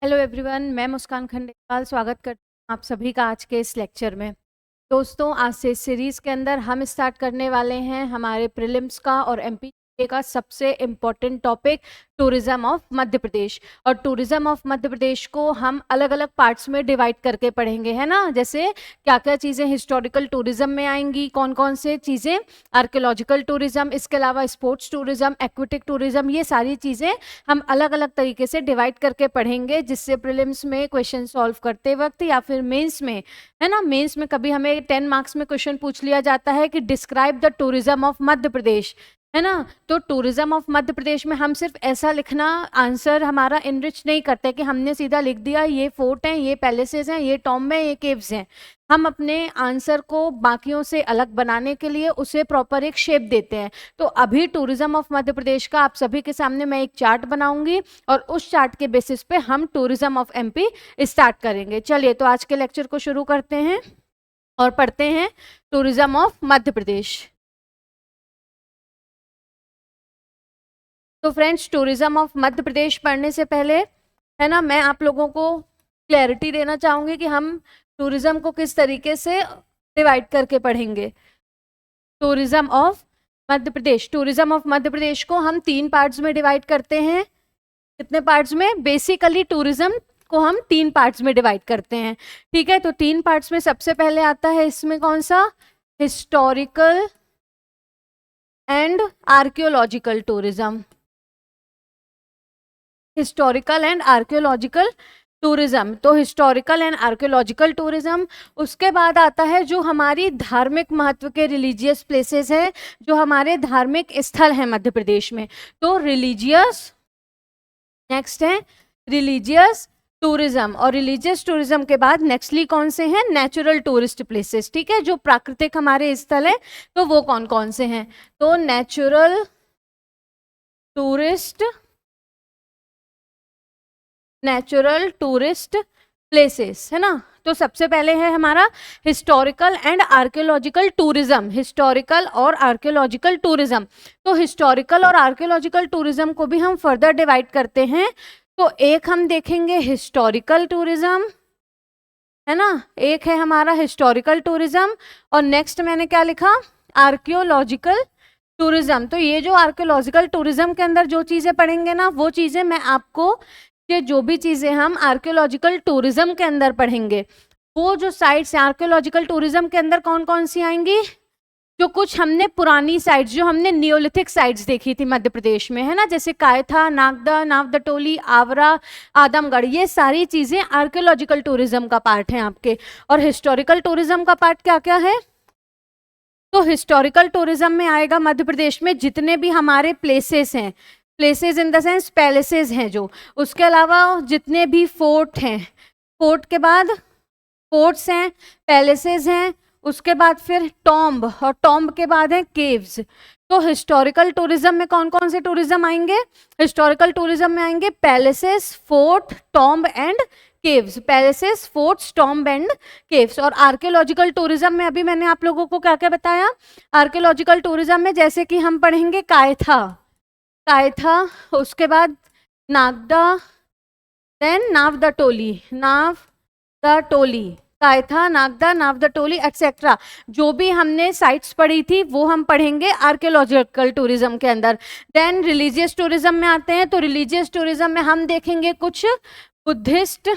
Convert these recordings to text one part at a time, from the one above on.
Hello everyone, मैं मुस्कान खंडेलवाल स्वागत करती हूँ आप सभी का आज के इस लेक्चर में। दोस्तों, आज से इस सीरीज़ के अंदर हम स्टार्ट करने वाले हैं हमारे प्रीलिम्स का और एमपी का सबसे important topic tourism of Madhya प्रदेश। और टूरिज्म ऑफ मध्य प्रदेश को हम अलग अलग पार्ट्स में डिवाइड करके पढ़ेंगे, है ना। जैसे क्या क्या चीज़ें हिस्टोरिकल टूरिज्म में आएंगी, कौन कौन से चीज़ें आर्कियोलॉजिकल टूरिज्म, इसके अलावा स्पोर्ट्स टूरिज्म, एक्वेटिक टूरिज्म, ये सारी चीज़ें हम अलग अलग तरीके से डिवाइड करके पढ़ेंगे, जिससे प्रीलिम्स में क्वेश्चन सॉल्व करते वक्त या फिर मेंस में, है ना, मेंस में कभी हमें 10 मार्क्स में क्वेश्चन पूछ लिया जाता है कि describe the tourism of Madhya प्रदेश, है ना। तो टूरिज्म ऑफ मध्य प्रदेश में हम सिर्फ ऐसा लिखना, आंसर हमारा इनरिच नहीं करते कि हमने सीधा लिख दिया ये फोर्ट हैं, ये पैलेसेस हैं, ये टॉम्ब हैं, ये केव्स हैं। हम अपने आंसर को बाकियों से अलग बनाने के लिए उसे प्रॉपर एक शेप देते हैं। तो अभी टूरिज्म ऑफ मध्य प्रदेश का आप सभी के सामने मैं एक चार्ट बनाऊंगी और उस चार्ट के बेसिस पे हम टूरिज्म ऑफ एमपी स्टार्ट करेंगे। चलिए, तो आज के लेक्चर को शुरू करते हैं और पढ़ते हैं टूरिज्म ऑफ मध्य प्रदेश। तो फ्रेंड्स, टूरिज्म ऑफ मध्य प्रदेश पढ़ने से पहले, है ना, मैं आप लोगों को क्लैरिटी देना चाहूंगी कि हम टूरिज्म को किस तरीके से डिवाइड करके पढ़ेंगे। Tourism of Madhya Pradesh, tourism of Madhya Pradesh को हम 3 पार्ट्स में डिवाइड करते हैं। कितने पार्ट्स में? बेसिकली टूरिज्म को हम 3 पार्ट्स में डिवाइड करते हैं, ठीक है। तो 3 पार्ट्स में सबसे पहले आता है इसमें कौन सा? Historical and archaeological tourism. Historical and archaeological tourism, तो हिस्टोरिकल एंड आर्कियोलॉजिकल टूरिज्म। उसके बाद आता है जो हमारी धार्मिक महत्व के रिलीजियस प्लेसेस हैं, जो हमारे धार्मिक स्थल हैं मध्य प्रदेश में, तो रिलीजियस। नेक्स्ट है रिलीजियस टूरिज्म, और रिलीजियस टूरिज्म के बाद नेक्स्टली कौन से हैं? नेचुरल टूरिस्ट प्लेसेस, ठीक है, जो प्राकृतिक हमारे स्थल है, तो वो कौन कौन से हैं? तो नेचुरल टूरिस्ट प्लेसेस, है ना। तो सबसे पहले है हमारा historical and archaeological tourism, historical और आर्कियोलॉजिकल टूरिज्म। तो हिस्टोरिकल और आर्कियोलॉजिकल टूरिज्म को भी हम फर्दर डिवाइड करते हैं। तो एक हम देखेंगे हिस्टोरिकल टूरिज्म, है ना, एक है हमारा हिस्टोरिकल टूरिज्म, और नेक्स्ट मैंने क्या लिखा? Archaeological tourism. तो ये जो आर्कियोलॉजिकल टूरिज्म के अंदर जो चीजें पढ़ेंगे ना, वो चीजें मैं आपको, ये जो भी चीजें हम आर्कियोलॉजिकल टूरिज्म के अंदर पढ़ेंगे, वो जो साइट्स आर्कियोलॉजिकल टूरिज्म के अंदर कौन कौन सी आएंगी? जो कुछ हमने पुरानी साइट्स, जो हमने नियोलिथिक साइट्स देखी थी मध्य प्रदेश में, है ना, जैसे कायथा, नागदा, नावदटोली, आवरा, आदमगढ़, ये सारी चीजें आर्कियोलॉजिकल टूरिज्म का पार्ट है आपके। और हिस्टोरिकल टूरिज्म का पार्ट क्या क्या है? तो हिस्टोरिकल टूरिज्म में आएगा मध्य प्रदेश में जितने भी हमारे प्लेसेस हैं, places in the sense palaces हैं जो, उसके अलावा जितने भी फोर्ट हैं, फोर्ट के बाद फोर्ट्स हैं, पैलेसेस हैं, उसके बाद फिर टॉम्ब, और टॉम्ब के बाद है केव्स। तो हिस्टोरिकल टूरिज्म में कौन कौन से टूरिज्म आएंगे? हिस्टोरिकल टूरिज्म में आएंगे palaces, fort, tomb and caves, palaces, forts, tomb and caves. और आर्कियोलॉजिकल टूरिज्म में अभी मैंने आप लोगों को क्या क्या बताया? आर्कियोलॉजिकल टूरिज्म में जैसे कि हम पढ़ेंगे कायथा, कायथा, उसके बाद नागदा, देन नावदटोली, कायथा, नागदा, नावदटोली एक्सेट्रा, जो भी हमने साइट्स पढ़ी थी वो हम पढ़ेंगे आर्कियोलॉजिकल टूरिज्म के अंदर। देन रिलीजियस टूरिज्म में आते हैं, तो रिलीजियस टूरिज्म में हम देखेंगे कुछ बुद्धिस्ट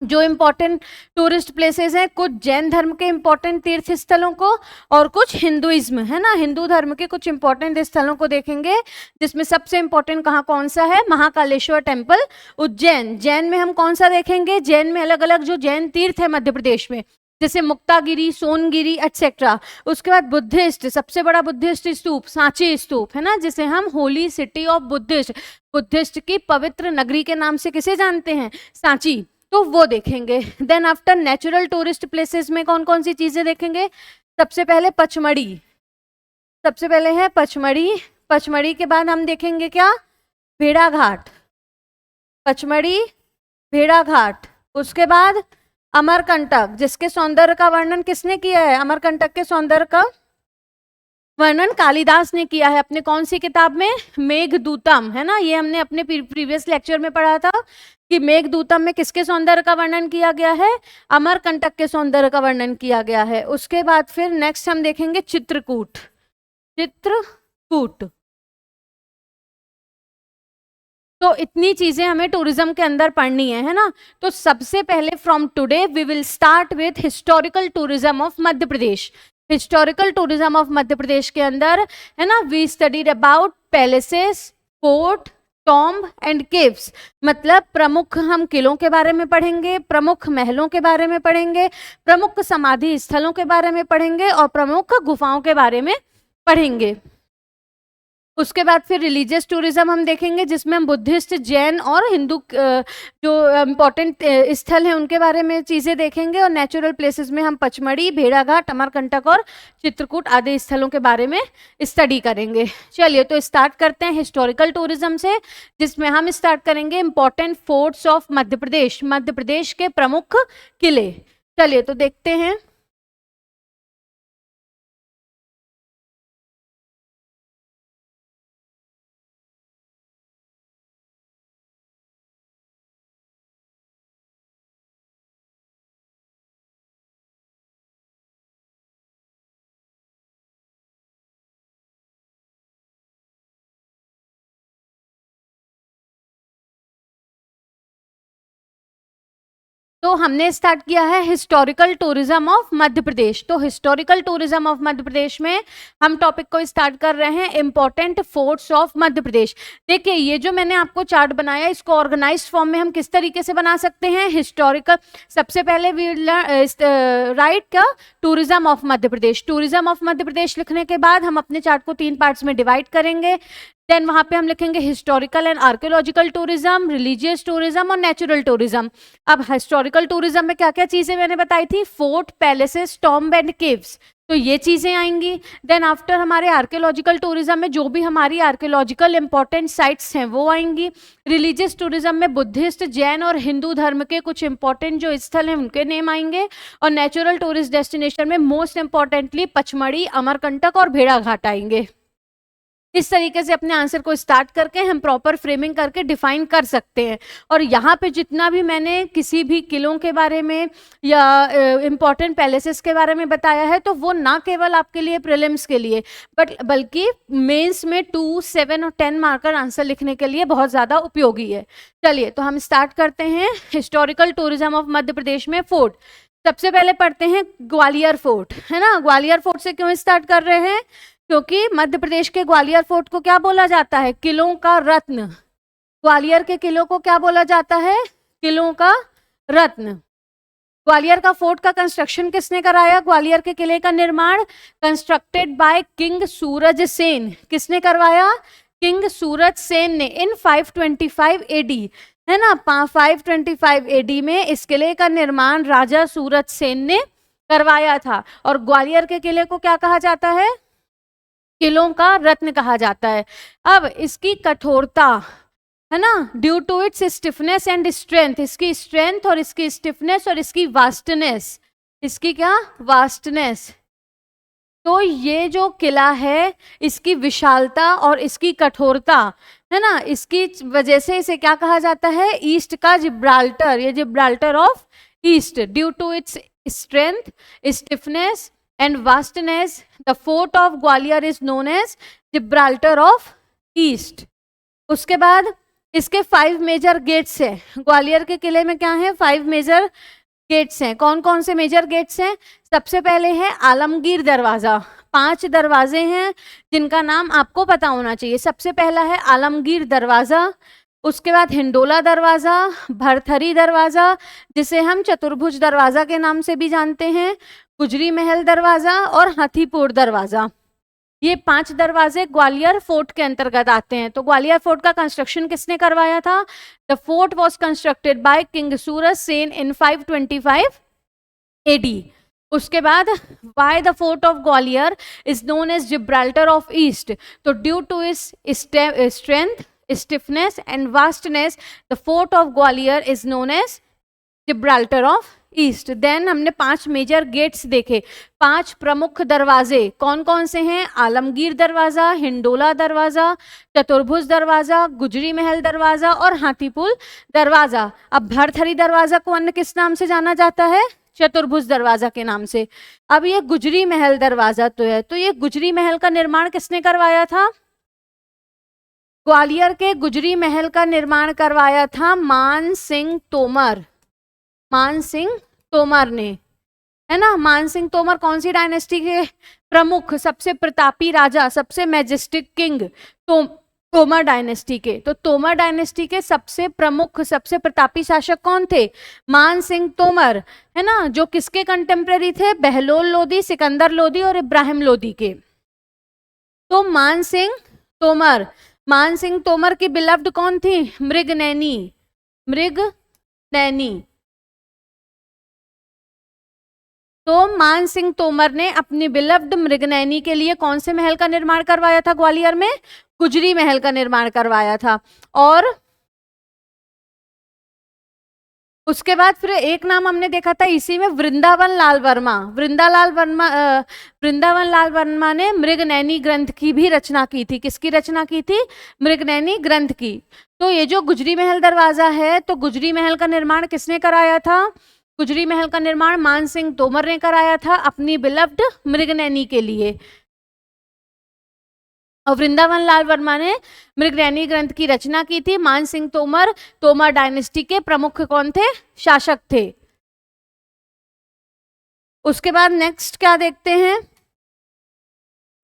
जो इम्पोर्टेंट टूरिस्ट प्लेसेस हैं, कुछ जैन धर्म के इम्पोर्टेंट तीर्थ स्थलों को, और कुछ हिंदुइज्म, है ना, हिंदू धर्म के कुछ इम्पोर्टेंट स्थलों को देखेंगे, जिसमें सबसे इम्पोर्टेंट कहाँ कौन सा है? महाकालेश्वर टेम्पल, उज्जैन। जैन में हम कौन सा देखेंगे? जैन में अलग अलग जो जैन तीर्थ है मध्य प्रदेश में, जैसे मुक्तागिरी, सोनगिरी एक्सेट्रा। उसके बाद बुद्धिस्ट, सबसे बड़ा बुद्धिस्ट स्तूप सांची स्तूप, है ना, जिसे हम holy city of Buddhist, Buddhist की पवित्र नगरी के नाम से किसे जानते हैं? सांची, तो वो देखेंगे। Then after natural tourist places में कौन कौन सी चीजें देखेंगे? सबसे पहले पचमढ़ी, सबसे पहले है पचमढ़ी, पचमढ़ी के बाद हम देखेंगे क्या? भेड़ाघाट, पचमढ़ी, भेड़ाघाट। उसके बाद अमरकंटक, जिसके सौंदर्य का वर्णन किसने किया है? अमरकंटक के सौंदर्य का वर्णन कालिदास ने किया है अपने कौन सी किताब में, मेघदूतम, है ना। ये हमने अपने प्रीवियस लेक्चर में पढ़ा था कि मेघदूतम में किसके सौंदर्य का वर्णन किया गया है, अमरकंटक के सौंदर्य का वर्णन किया गया है। उसके बाद फिर नेक्स्ट हम देखेंगे चित्रकूट। चित्रकूट, तो इतनी चीजें हमें टूरिज्म के अंदर पढ़नी है ना। तो सबसे पहले from today we will start with historical tourism of Madhya Pradesh. Historical tourism of Madhya Pradesh के अंदर, है ना, we studied about palaces, fort, tomb and caves. मतलब प्रमुख हम किलों के बारे में पढ़ेंगे, प्रमुख महलों के बारे में पढ़ेंगे, प्रमुख समाधि स्थलों के बारे में पढ़ेंगे और प्रमुख गुफाओं के बारे में पढ़ेंगे। उसके बाद फिर रिलीजियस टूरिज्म हम देखेंगे, जिसमें हम बुद्धिस्ट, जैन और हिंदू जो इम्पोर्टेंट स्थल हैं उनके बारे में चीज़ें देखेंगे। और नेचुरल प्लेसेस में हम पचमढ़ी, भेड़ाघाट, अमरकंटक और चित्रकूट आदि स्थलों के बारे में स्टडी करेंगे। चलिए तो स्टार्ट करते हैं हिस्टोरिकल टूरिज्म से, जिसमें हम स्टार्ट करेंगे इम्पोर्टेंट फोर्ट्स ऑफ मध्य प्रदेश, मध्य प्रदेश के प्रमुख किले। चलिए तो देखते हैं। तो हमने स्टार्ट किया है हिस्टोरिकल टूरिज्म ऑफ मध्य प्रदेश। तो हिस्टोरिकल टूरिज्म ऑफ मध्य प्रदेश में हम टॉपिक को स्टार्ट कर रहे हैं इंपॉर्टेंट फोर्ट्स ऑफ मध्य प्रदेश। देखिए ये जो मैंने आपको चार्ट बनाया, इसको ऑर्गेनाइज्ड फॉर्म में हम किस तरीके से बना सकते हैं। हिस्टोरिकल, सबसे पहले वी राइट क्या, tourism of Madhya Pradesh. Tourism of Madhya Pradesh लिखने के बाद हम अपने चार्ट को 3 पार्ट्स में डिवाइड करेंगे। देन वहां पे हम लिखेंगे historical and archaeological tourism, religious tourism और नेचुरल टूरिज्म। अब हिस्टोरिकल टूरिज्म में क्या क्या चीजें मैंने बताई थी, fort, palaces, tomb and caves, तो ये चीजें आएंगी। देन आफ्टर हमारे आर्कियोलॉजिकल टूरिज्म में जो भी हमारी आर्कियोलॉजिकल इंपॉर्टेंट साइट्स हैं वो आएंगी। रिलीजियस टूरिज्म में बुद्धिस्ट, जैन और हिंदू धर्म के कुछ इंपॉर्टेंट जो स्थल हैं उनके नेम आएंगे। और नेचुरल टूरिस्ट डेस्टिनेशन में मोस्ट इंपॉर्टेंटली पचमढ़ी, अमरकंटक और भेड़ाघाट आएंगे। इस तरीके से अपने आंसर को स्टार्ट करके हम प्रॉपर फ्रेमिंग करके डिफाइन कर सकते हैं। और यहाँ पे जितना भी मैंने किसी भी किलों के बारे में या इम्पॉर्टेंट पैलेसेस के बारे में बताया है, तो वो ना केवल आपके लिए प्रीलिम्स के लिए बल्कि मेंस में 2, 7 और 10 मार्कर आंसर लिखने के लिए बहुत ज़्यादा उपयोगी है। चलिए तो हम स्टार्ट करते हैं हिस्टोरिकल टूरिज्म ऑफ मध्य प्रदेश में फोर्ट। सबसे पहले पढ़ते हैं ग्वालियर फोर्ट, है ना। ग्वालियर फोर्ट से क्यों स्टार्ट कर रहे हैं, क्योंकि मध्य प्रदेश के ग्वालियर फोर्ट को क्या बोला जाता है, किलों का रत्न। ग्वालियर के किलों को क्या बोला जाता है, किलों का रत्न। ग्वालियर का फोर्ट का कंस्ट्रक्शन किसने कराया, ग्वालियर के किले का निर्माण constructed by king Suraj Sen. किसने करवाया, किंग सूरज सेन ने इन 525 एडी, है ना। 525 एडी में इस किले का निर्माण राजा सूरज सेन ने करवाया था। और ग्वालियर के किले को क्या कहा जाता है, किलों का रत्न कहा जाता है। अब इसकी कठोरता, है ना, due to its stiffness and strength, इसकी स्ट्रेंथ और इसकी स्टिफनेस और इसकी वास्टनेस, इसकी क्या, वास्टनेस। तो ये जो किला है, इसकी विशालता और इसकी कठोरता, है ना, इसकी वजह से इसे क्या कहा जाता है, ईस्ट का जिब्राल्टर, ये Gibraltar of east. Due to its strength, stiffness and vastness, the fort of Gwalior is known as Gibraltar of East। उसके बाद इसके 5 मेजर गेट्स हैं। ग्वालियर के किले में क्या है, 5 मेजर गेट्स हैं। कौन कौन से मेजर गेट्स हैं, सबसे पहले है आलमगीर दरवाजा। 5 दरवाजे हैं जिनका नाम आपको पता होना चाहिए। सबसे पहला है आलमगीर दरवाजा, उसके बाद हिंडोला दरवाजा, भरथरी दरवाजा जिसे हम चतुर्भुज दरवाजा के नाम से भी जानते हैं, गुजरी महल दरवाजा और हाथीपुर दरवाजा। ये 5 दरवाजे ग्वालियर फोर्ट के अंतर्गत आते हैं। तो ग्वालियर फोर्ट का कंस्ट्रक्शन किसने करवाया था, the fort was constructed by king Suraj Sen in 525 AD. उसके बाद why the fort of Gwalior is known as Gibraltar of east, तो ड्यू टू इस strength, stiffness and vastness, the fort of Gwalior is known as Gibraltar of east. Then हमने 5 major gets देखे, 5 प्रमुख दरवाजे कौन कौन से हैं? आलमगीर दरवाजा, हिंडोला दरवाजा, चतुर्भुज दरवाजा, गुजरी महल दरवाजा और हाथीपुल दरवाजा। अब भरथरी दरवाजा को अन्य किस नाम से जाना जाता है? चतुर्भुज दरवाजा के नाम से। अब ये गुजरी महल दरवाजा तो है, तो ये गुजरी महल का निर्माण किसने करवाया था? ग्वालियर के गुजरी महल का निर्माण करवाया था मान सिंह तोमर, मान सिंह तोमर ने, है ना। मान सिंह तोमर कौन सी डायनेस्टी के प्रमुख, सबसे प्रतापी राजा, सबसे मैजेस्टिक किंग, तोमर डायनेस्टी के। तो तोमर डायनेस्टी के सबसे प्रमुख, सबसे प्रतापी शासक कौन थे? मान सिंह तोमर, है ना, जो किसके कंटेम्प्रेरी थे? बहलोल लोदी, सिकंदर लोदी और इब्राहिम लोदी के। तो मान सिंह तोमर, मान सिंह तोमर की बिलव्ड कौन थी? मृगनैनी, मृगनैनी। तो मान सिंह तोमर ने अपनी बिलव्ड मृगनैनी के लिए कौन से महल का निर्माण करवाया था? ग्वालियर में गुजरी महल का निर्माण करवाया था। और उसके बाद फिर एक नाम हमने देखा था इसी में, वृंदावन लाल वर्मा। वृंदावन लाल वर्मा ने मृगनैनी ग्रंथ की भी रचना की थी। किसकी रचना की थी? मृगनैनी ग्रंथ की। तो ये जो गुजरी महल दरवाजा है, तो गुजरी महल का निर्माण किसने कराया था? गुजरी महल का निर्माण मान सिंह तोमर ने कराया था अपनी बिलव्ड मृगनैनी के लिए। और वृंदावन लाल वर्मा ने मृगनैनी ग्रंथ की रचना की थी। मान सिंह तोमर, तोमर डायनेस्टी के प्रमुख कौन थे? शासक थे। उसके बाद नेक्स्ट क्या देखते हैं?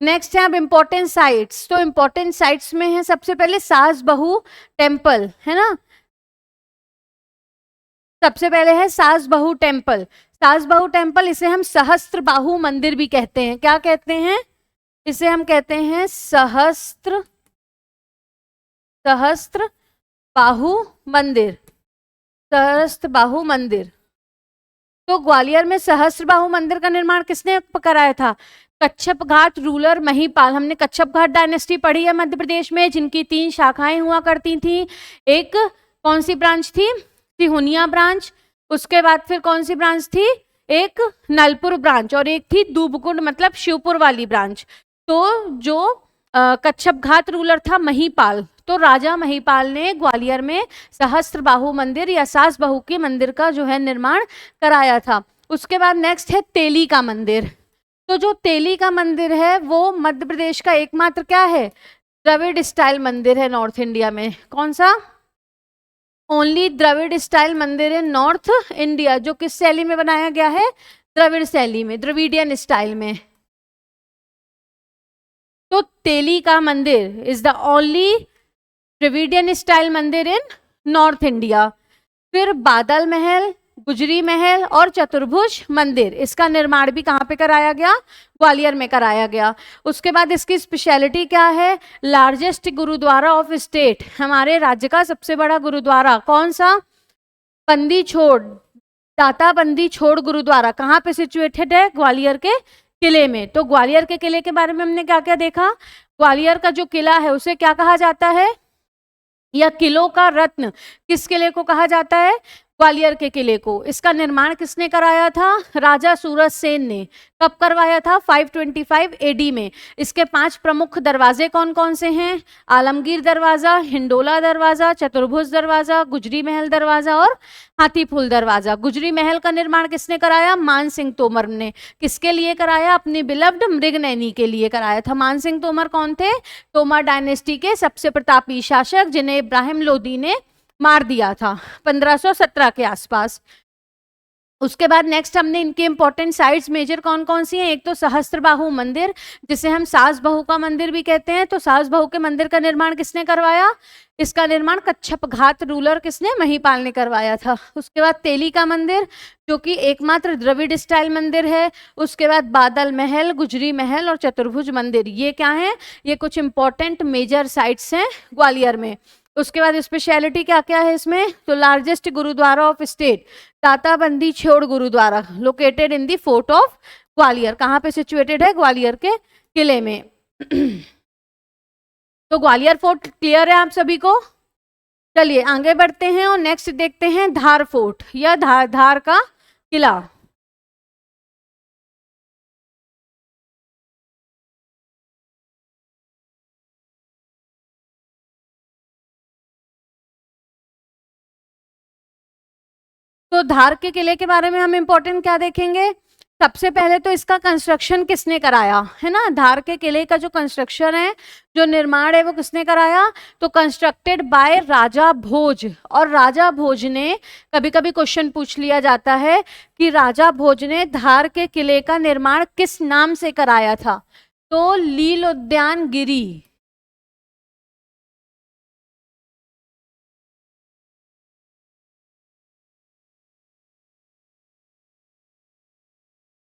नेक्स्ट है अब इम्पोर्टेंट साइट्स। तो इम्पोर्टेंट साइट्स में है सबसे पहले सास बहू टेम्पल, है ना। सबसे पहले है सास बहू टेम्पल। सास बहू टेम्पल, इसे हम सहस्त्र बाहु मंदिर भी कहते हैं। क्या कहते हैं? इसे हम कहते हैं सहस्त्र बाहु मंदिर, सहस्त्र बाहु मंदिर। तो ग्वालियर में सहस्त्र बाहु मंदिर का निर्माण किसने कराया था? कच्छप घाट रूलर महिपाल। हमने कच्छप घाट डायनेस्टी पढ़ी है मध्य प्रदेश में, जिनकी 3 शाखाएं हुआ करती थी। एक कौन सी ब्रांच थी? सिहुनिया ब्रांच। उसके बाद फिर कौन सी ब्रांच थी? एक नलपुर ब्रांच, और एक थी दूबकुंड मतलब शिवपुर वाली ब्रांच। तो जो कच्छप घाट रूलर था महिपाल, तो राजा महिपाल ने ग्वालियर में सहस्त्र बाहु मंदिर या सास बहू के मंदिर का जो है निर्माण कराया था। उसके बाद नेक्स्ट है तेली का मंदिर। तो जो तेली का मंदिर है वो मध्य प्रदेश का एकमात्र क्या है? द्रविड़ स्टाइल मंदिर है नॉर्थ इंडिया में। कौन सा? ओनली द्रविड़ स्टाइल मंदिर इन नॉर्थ इंडिया, जो किस शैली में बनाया गया है? द्रविड़ शैली में, द्रविडियन स्टाइल में। तो तेली का मंदिर is the only Dravidian style मंदिर इन नॉर्थ इंडिया। फिर बादल महल, गुजरी महल और चतुर्भुज मंदिर, इसका निर्माण भी कहाँ पे कराया गया? ग्वालियर में कराया गया। उसके बाद इसकी स्पेशलिटी क्या है? लार्जेस्ट गुरुद्वारा ऑफ स्टेट, हमारे राज्य का सबसे बड़ा गुरुद्वारा कौन सा? बंदी छोड़, दाता बंदी छोड़ गुरुद्वारा। कहाँ पे सिचुएटेड है? ग्वालियर के किले में। तो ग्वालियर के किले के बारे में हमने क्या क्या देखा? ग्वालियर का जो किला है उसे क्या कहा जाता है? या किलों का रत्न किस किले को कहा जाता है? ग्वालियर के किले को। इसका निर्माण किसने कराया था? राजा सूरज सेन ने। कब करवाया था? 525 एडी में। इसके 5 प्रमुख दरवाजे कौन कौन से हैं? आलमगीर दरवाजा, हिंडोला दरवाजा, चतुर्भुज दरवाजा, गुजरी महल दरवाजा और हाथीपुल दरवाजा। गुजरी महल का निर्माण किसने कराया? मान सिंह तोमर ने। किसके लिए कराया? अपनी बिलव्ड मृगनैनी के लिए कराया था। मान सिंह तोमर कौन थे? तोमर डायनेस्टी के सबसे प्रतापी शासक, जिन्हें इब्राहिम लोदी ने मार दिया था 1517 के आसपास। उसके बाद नेक्स्ट हमने इनके इंपॉर्टेंट साइट्स मेजर कौन कौन सी हैं? एक तो सहस्त्रबाहु मंदिर, जिसे हम सास बहू का मंदिर भी कहते हैं। तो सास बहू के मंदिर का निर्माण किसने करवाया? इसका निर्माण कच्छप घाट रूलर किसने? महिपाल ने करवाया था। उसके बाद तेली का मंदिर, जो कि एकमात्र द्रविड़ स्टाइल मंदिर है। उसके बाद बादल महल, गुजरी महल और चतुर्भुज मंदिर। ये क्या है? ये कुछ इंपॉर्टेंट मेजर साइट्स हैं ग्वालियर में। उसके बाद स्पेशलिटी क्या क्या है इसमें? तो largest gurdwara of state, Data Bandi Chhod Gurudwara, located in the fort of Gwalior. कहाँ पे सिचुएटेड है? ग्वालियर के किले में। तो ग्वालियर फोर्ट क्लियर है आप सभी को? चलिए आगे बढ़ते हैं और नेक्स्ट देखते हैं धार फोर्ट या धार का किला। तो धार के किले के बारे में हम इम्पोर्टेंट क्या देखेंगे? सबसे पहले तो इसका कंस्ट्रक्शन किसने कराया, है ना। धार के किले का जो कंस्ट्रक्शन है, जो निर्माण है, वो किसने कराया? तो कंस्ट्रक्टेड बाय राजा भोज। और राजा भोज ने, कभी कभी क्वेश्चन पूछ लिया जाता है कि राजा भोज ने धार के किले का निर्माण किस नाम से कराया था? तो लील उद्यान गिरी।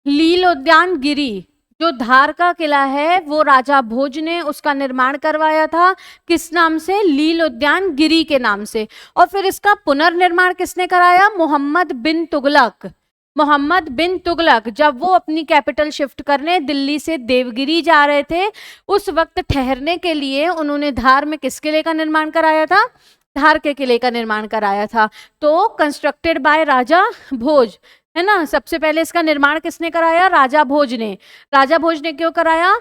लील उद्यान गिरी, जो धार का किला है वो राजा भोज ने उसका निर्माण करवाया था। किस नाम से? लील उद्यान गिरी के नाम से। और फिर इसका पुनर्निर्माण किसने कराया? मोहम्मद बिन तुगलक। मोहम्मद बिन तुगलक जब वो अपनी कैपिटल शिफ्ट करने दिल्ली से देवगिरी जा रहे थे, उस वक्त ठहरने के लिए उन्होंने धार में किस किले का निर्माण कराया था? धार के किले का निर्माण कराया था। तो कंस्ट्रक्टेड बाय राजा भोज, है ना। सबसे पहले इसका निर्माण किसने कराया? राजा भोज ने। राजा भोज ने क्यों कराया?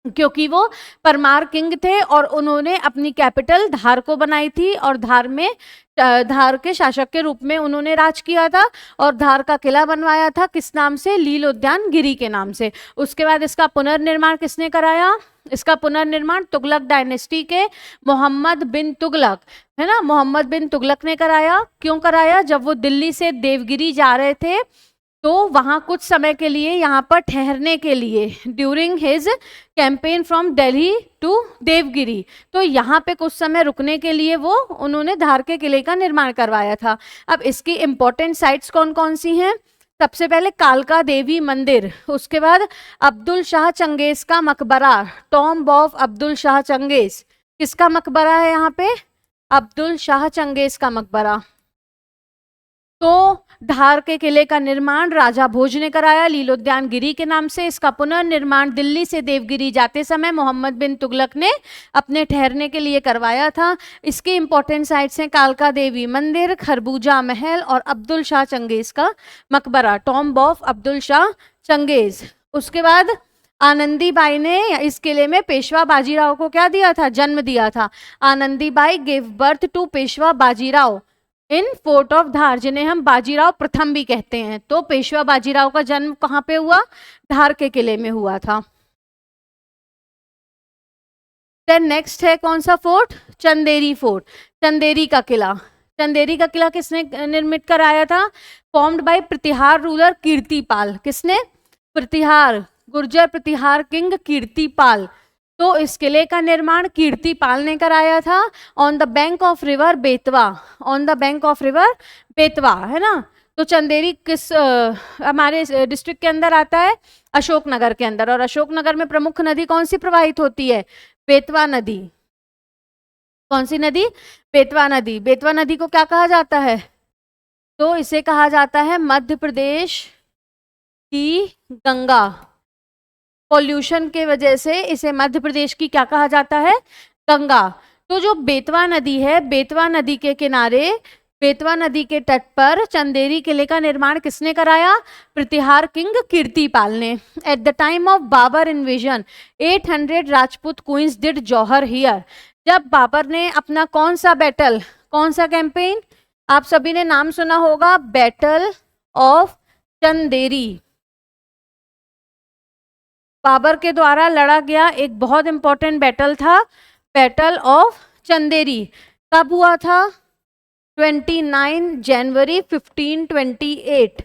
क्योंकि वो परमार किंग थे और उन्होंने अपनी कैपिटल धार को बनाई थी और धार में धार के शासक के रूप में उन्होंने राज किया था और धार का किला बनवाया था। किस नाम से? लील उद्यान गिरी के नाम से। उसके बाद इसका पुनर्निर्माण किसने कराया? इसका पुनर्निर्माण तुगलक डायनेस्टी के मोहम्मद बिन तुगलक, है ना, मोहम्मद बिन तुगलक ने कराया। क्यों कराया? जब वो दिल्ली से देवगिरी जा रहे थे तो वहां कुछ समय के लिए यहाँ पर ठहरने के लिए, during his campaign from Delhi to Devagiri, तो यहाँ पे कुछ समय रुकने के लिए वो उन्होंने धार के किले का निर्माण करवाया था। अब इसकी इंपॉर्टेंट साइट्स कौन कौन सी हैं? सबसे पहले कालका देवी मंदिर, उसके बाद अब्दुल शाह चंगेज का मकबरा, टॉम्ब ऑफ अब्दुल शाह चंगेज। किसका मकबरा है यहाँ पे? अब्दुल शाह चंगेज का मकबरा। तो धार के किले का निर्माण राजा भोज ने कराया लील उद्यान गिरी के नाम से। इसका पुनर्निर्माण दिल्ली से देवगिरी जाते समय मोहम्मद बिन तुगलक ने अपने ठहरने के लिए करवाया था। इसके इंपॉर्टेंट साइट्स हैं कालका देवी मंदिर, खरबूजा महल और अब्दुल शाह चंगेज का मकबरा, टॉम्ब ऑफ अब्दुल शाह चंगेज। उसके बाद आनंदीबाई ने इस किले में पेशवा बाजीराव को क्या दिया था? जन्म दिया था। Anandibai gave birth to Peshwa Bajirao in fort of Dhar, जिन्हें हम बाजीराव प्रथम भी कहते हैं। तो पेशवा बाजीराव का जन्म कहाँ पे हुआ? धार के किले में हुआ था। देन नेक्स्ट है कौन सा फोर्ट? चंदेरी फोर्ट, चंदेरी का किला। चंदेरी का किला किसने निर्मित कराया था? Formed by Pratihar ruler Kirtipal. किसने? प्रतिहार, गुर्जर प्रतिहार किंग कीर्तिपाल। तो इस किले का निर्माण कीर्तिपाल ने कराया था on the bank of river Betwa, on the bank of river Betwa, है ना। तो चंदेरी किस हमारे डिस्ट्रिक्ट के अंदर आता है? अशोकनगर के अंदर। और अशोकनगर में प्रमुख नदी कौन सी प्रवाहित होती है? बेतवा नदी। कौन सी नदी? बेतवा नदी। बेतवा नदी को क्या कहा जाता है? तो इसे कहा जाता है मध्य प्रदेश की गंगा। पॉल्यूशन के वजह से इसे मध्य प्रदेश की क्या कहा जाता है? गंगा। तो जो बेतवा नदी है, बेतवा नदी के किनारे, बेतवा नदी के तट पर चंदेरी किले का निर्माण किसने कराया? प्रतिहार किंग कीर्तिपाल ने। At the time of Babur invasion 800 Rajput queens did jauhar here. जब बाबर ने अपना कौन सा बैटल, कौन सा कैंपेन, आप सभी ने नाम सुना होगा, बैटल ऑफ चंदेरी, बाबर के द्वारा लड़ा गया एक बहुत इंपॉर्टेंट बैटल था, बैटल ऑफ चंदेरी। कब हुआ था? 29 जनवरी 1528।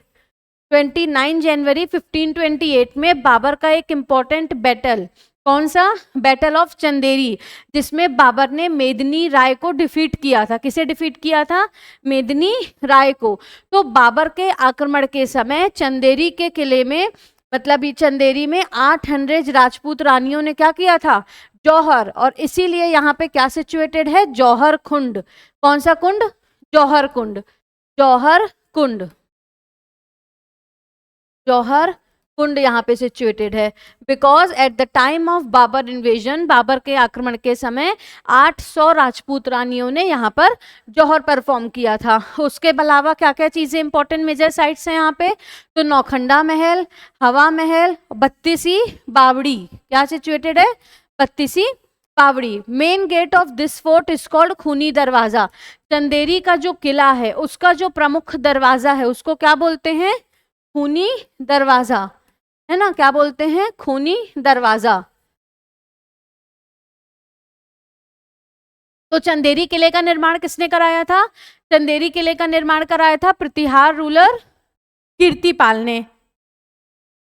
29 जनवरी 1528 में बाबर का एक इंपॉर्टेंट बैटल, कौन सा? बैटल ऑफ चंदेरी, जिसमें बाबर ने मेदिनी राय को डिफीट किया था। किसे डिफीट किया था? मेदिनी राय को। तो बाबर के आक्रमण के समय चंदेरी के किले में, मतलब ये चंदेरी में 800 राजपूत रानियों ने क्या किया था? जौहर। और इसीलिए यहाँ पे क्या सिचुएटेड है? जौहर कुंड। कौन सा कुंड? जौहर कुंड। जौहर कुंड, जौहर कुंड यहाँ पे सिचुएटेड है। Because at the time of Babur invasion, Babur के आक्रमण के समय 800 राजपूत रानियों ने यहाँ पर जौहर परफॉर्म किया था। उसके अलावा क्या क्या चीजें इंपॉर्टेंट मेजर साइट्स हैं यहाँ पे, तो नौखंडा महल, हवा महल, बत्तीसी बावड़ी, क्या सिचुएटेड है, Battisi Baori. Main gate of this fort is called Khooni Darwaza. Chanderi का जो किला है उसका जो प्रमुख दरवाजा है उसको क्या बोलते हैं, खूनी दरवाजा, है ना, क्या बोलते हैं, खूनी दरवाजा। तो चंदेरी किले का निर्माण किसने कराया था, चंदेरी किले का निर्माण कराया था प्रतिहार रूलर कीर्तिपाल ने।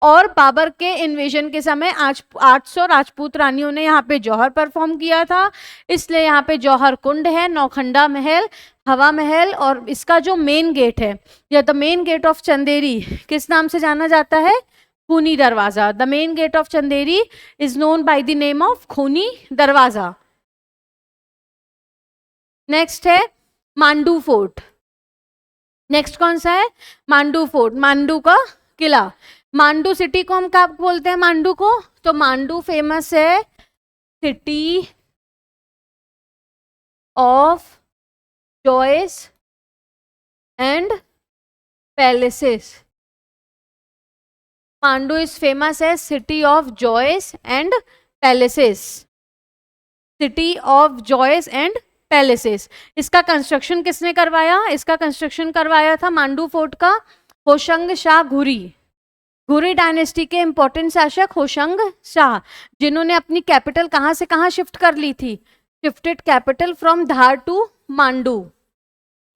और बाबर के इन्वेजन के समय 800 राजपूत रानियों ने यहाँ पे जौहर परफॉर्म किया था, इसलिए यहाँ पे जौहर कुंड है, नौखंडा महल, हवा महल, और इसका जो मेन गेट है या the main gate of Chanderi किस नाम से जाना जाता है, Khooni Darwaza. The main gate of Chanderi is known by the name of Khooni Darwaza. Next है मांडू फोर्ट। नेक्स्ट कौन सा है, मांडू फोर्ट, मांडू का किला। मांडू सिटी को हम क्या बोलते हैं, मांडू को, तो मांडू फेमस है city of joys and palaces. Mandu is famous है city of joys and palaces, city of joys and palaces. इसका कंस्ट्रक्शन किसने करवाया, इसका कंस्ट्रक्शन करवाया था मांडू फोर्ट का होशंग शाह घुरी। घुरी डायनेस्टी के इंपॉर्टेंट शासक होशंग शाह, जिन्होंने अपनी कैपिटल कहाँ से कहाँ शिफ्ट कर ली थी, shifted capital from Dhar to Mandu,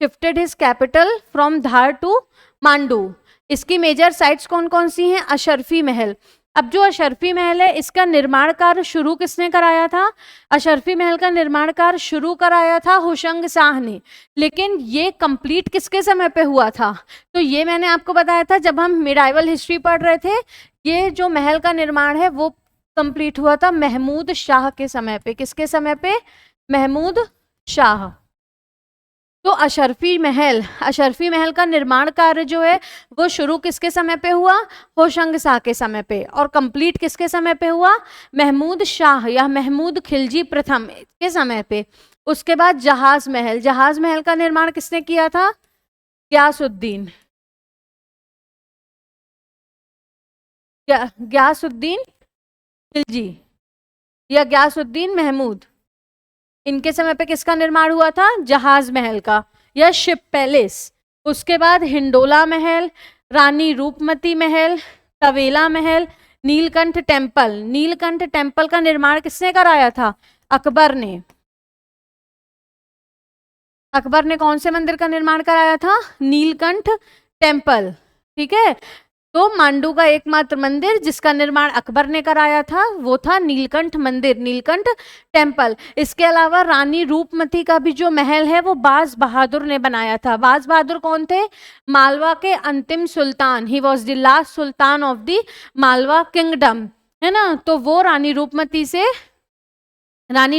shifted his capital from Dhar to Mandu. इसकी मेजर साइट्स कौन कौन सी हैं, अशरफी महल। अब जो अशरफी महल है इसका निर्माण कार्य शुरू किसने कराया था, अशरफी महल का निर्माण कार्य शुरू कराया था होशंग शाह ने, लेकिन ये कंप्लीट किसके समय पे हुआ था, तो ये मैंने आपको बताया था जब हम मिडाइवल हिस्ट्री पढ़ रहे थे। ये जो महल का निर्माण है वो कंप्लीट हुआ था महमूद शाह के समय पे, किसके समय पे, महमूद शाह। तो अशरफी महल का निर्माण कार्य जो है वो शुरू किसके समय पे हुआ, होशंग शाह के समय पे, और कंप्लीट किसके समय पे हुआ, महमूद शाह या महमूद खिलजी प्रथम के समय पे। उसके बाद जहाज महल का निर्माण किसने किया था, ग्यासुद्दीन खिलजी या ग्यासुद्दीन महमूद, इनके समय पे किसका निर्माण हुआ था, जहाज महल का या शिप पैलेस। उसके बाद हिंडोला महल, रानी रूपमती महल, तवेला महल, नीलकंठ टेम्पल। नीलकंठ टेम्पल का निर्माण किसने कराया था, अकबर ने। अकबर ने कौन से मंदिर का निर्माण कराया था, नीलकंठ टेम्पल, ठीक है। तो मांडू का एकमात्र मंदिर जिसका निर्माण अकबर ने कराया था वो था नीलकंठ मंदिर, नीलकंठ टेम्पल। इसके अलावा रानी रूपमती का भी जो महल है वो बाज बहादुर ने बनाया था। बाज बहादुर कौन थे, मालवा के अंतिम सुल्तान, he was the last sultan of the Malwa kingdom, है ना। तो वो रानी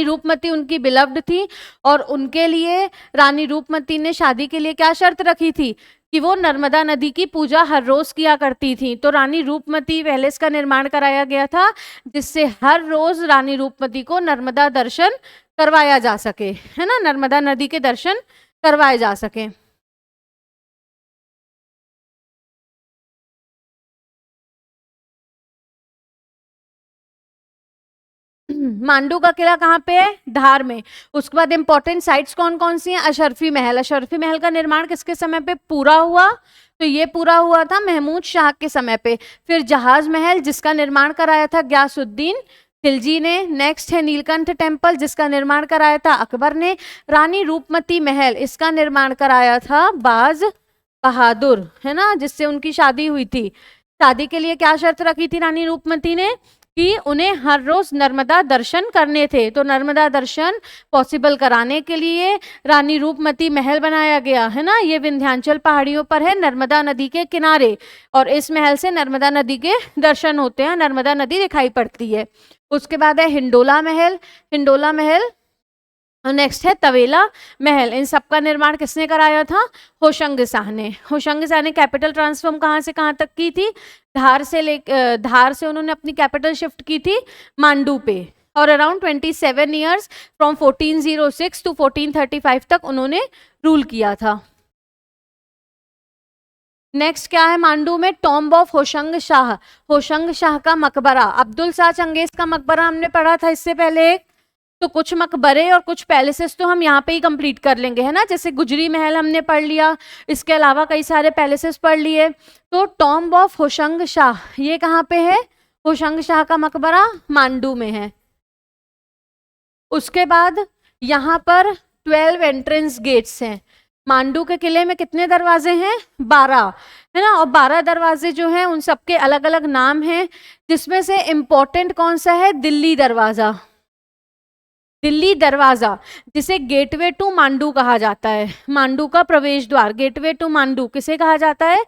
रूपमती उनकी बिलव्ड थी, और उनके लिए रानी रूपमती ने शादी के लिए क्या शर्त रखी थी कि वो नर्मदा नदी की पूजा हर रोज किया करती थी। तो रानी रूपमती पैलेस का निर्माण कराया गया था जिससे हर रोज रानी रूपमती को नर्मदा दर्शन करवाया जा सके, है ना, नर्मदा नदी के दर्शन करवाए जा सके। मांडू का किला कहाँ पे है, धार में। उसके बाद इंपॉर्टेंट साइट्स कौन कौन सी हैं, अशरफी महल का निर्माण किसके समय पे पूरा हुआ, तो ये पूरा हुआ था महमूद शाह के समय पे। फिर जहाज महल जिसका निर्माण कराया था ग्यासुद्दीन खिलजी ने। नेक्स्ट है नीलकंठ टेम्पल जिसका निर्माण कराया था अकबर ने। रानी रूपमती महल इसका निर्माण कराया था बाज बहादुर, है ना, जिससे उनकी शादी हुई थी। शादी के लिए क्या शर्त रखी थी रानी रूपमती ने कि उन्हें हर रोज नर्मदा दर्शन करने थे। तो नर्मदा दर्शन पॉसिबल कराने के लिए रानी रूपमती महल बनाया गया, है ना। ये विंध्याचल पहाड़ियों पर है, नर्मदा नदी के किनारे, और इस महल से नर्मदा नदी के दर्शन होते हैं, नर्मदा नदी दिखाई पड़ती है। उसके बाद है हिंडोला महल और नेक्स्ट है तवेला महल। इन सब का निर्माण किसने कराया था? होशंग शाह ने। होशंग शाह ने कैपिटल ट्रांसफॉर्म कहाँ से कहाँ तक की थी? धार से उन्होंने अपनी कैपिटल शिफ्ट की थी मांडू पे, और अराउंड 27 ईयर्स फ्रॉम 1406 टू 1435 तक उन्होंने रूल किया था। नेक्स्ट क्या है मांडू में? Tomb of Hoshang Shah. होशंग शाह का मकबरा। अब्दुल शाह चंगेज का मकबरा हमने पढ़ा था इससे पहले, तो कुछ मकबरे और कुछ पैलेसेस तो हम यहाँ पे ही कंप्लीट कर लेंगे, है ना। जैसे गुजरी महल हमने पढ़ लिया, इसके अलावा कई सारे पैलेसेस पढ़ लिए। तो टॉम्ब ऑफ होशंग शाह ये कहाँ पे है? होशंग शाह का मकबरा मांडू में है। उसके बाद यहाँ पर 12 एंट्रेंस गेट्स हैं। मांडू के किले में कितने दरवाजे हैं? 12, है ना। और 12 दरवाजे जो हैं उन सबके अलग अलग नाम हैं, जिसमें से इंपॉर्टेंट कौन सा है? दिल्ली दरवाजा। दिल्ली दरवाजा जिसे गेटवे टू मांडू कहा जाता है, मांडू का प्रवेश द्वार। गेटवे टू मांडू किसे कहा जाता है?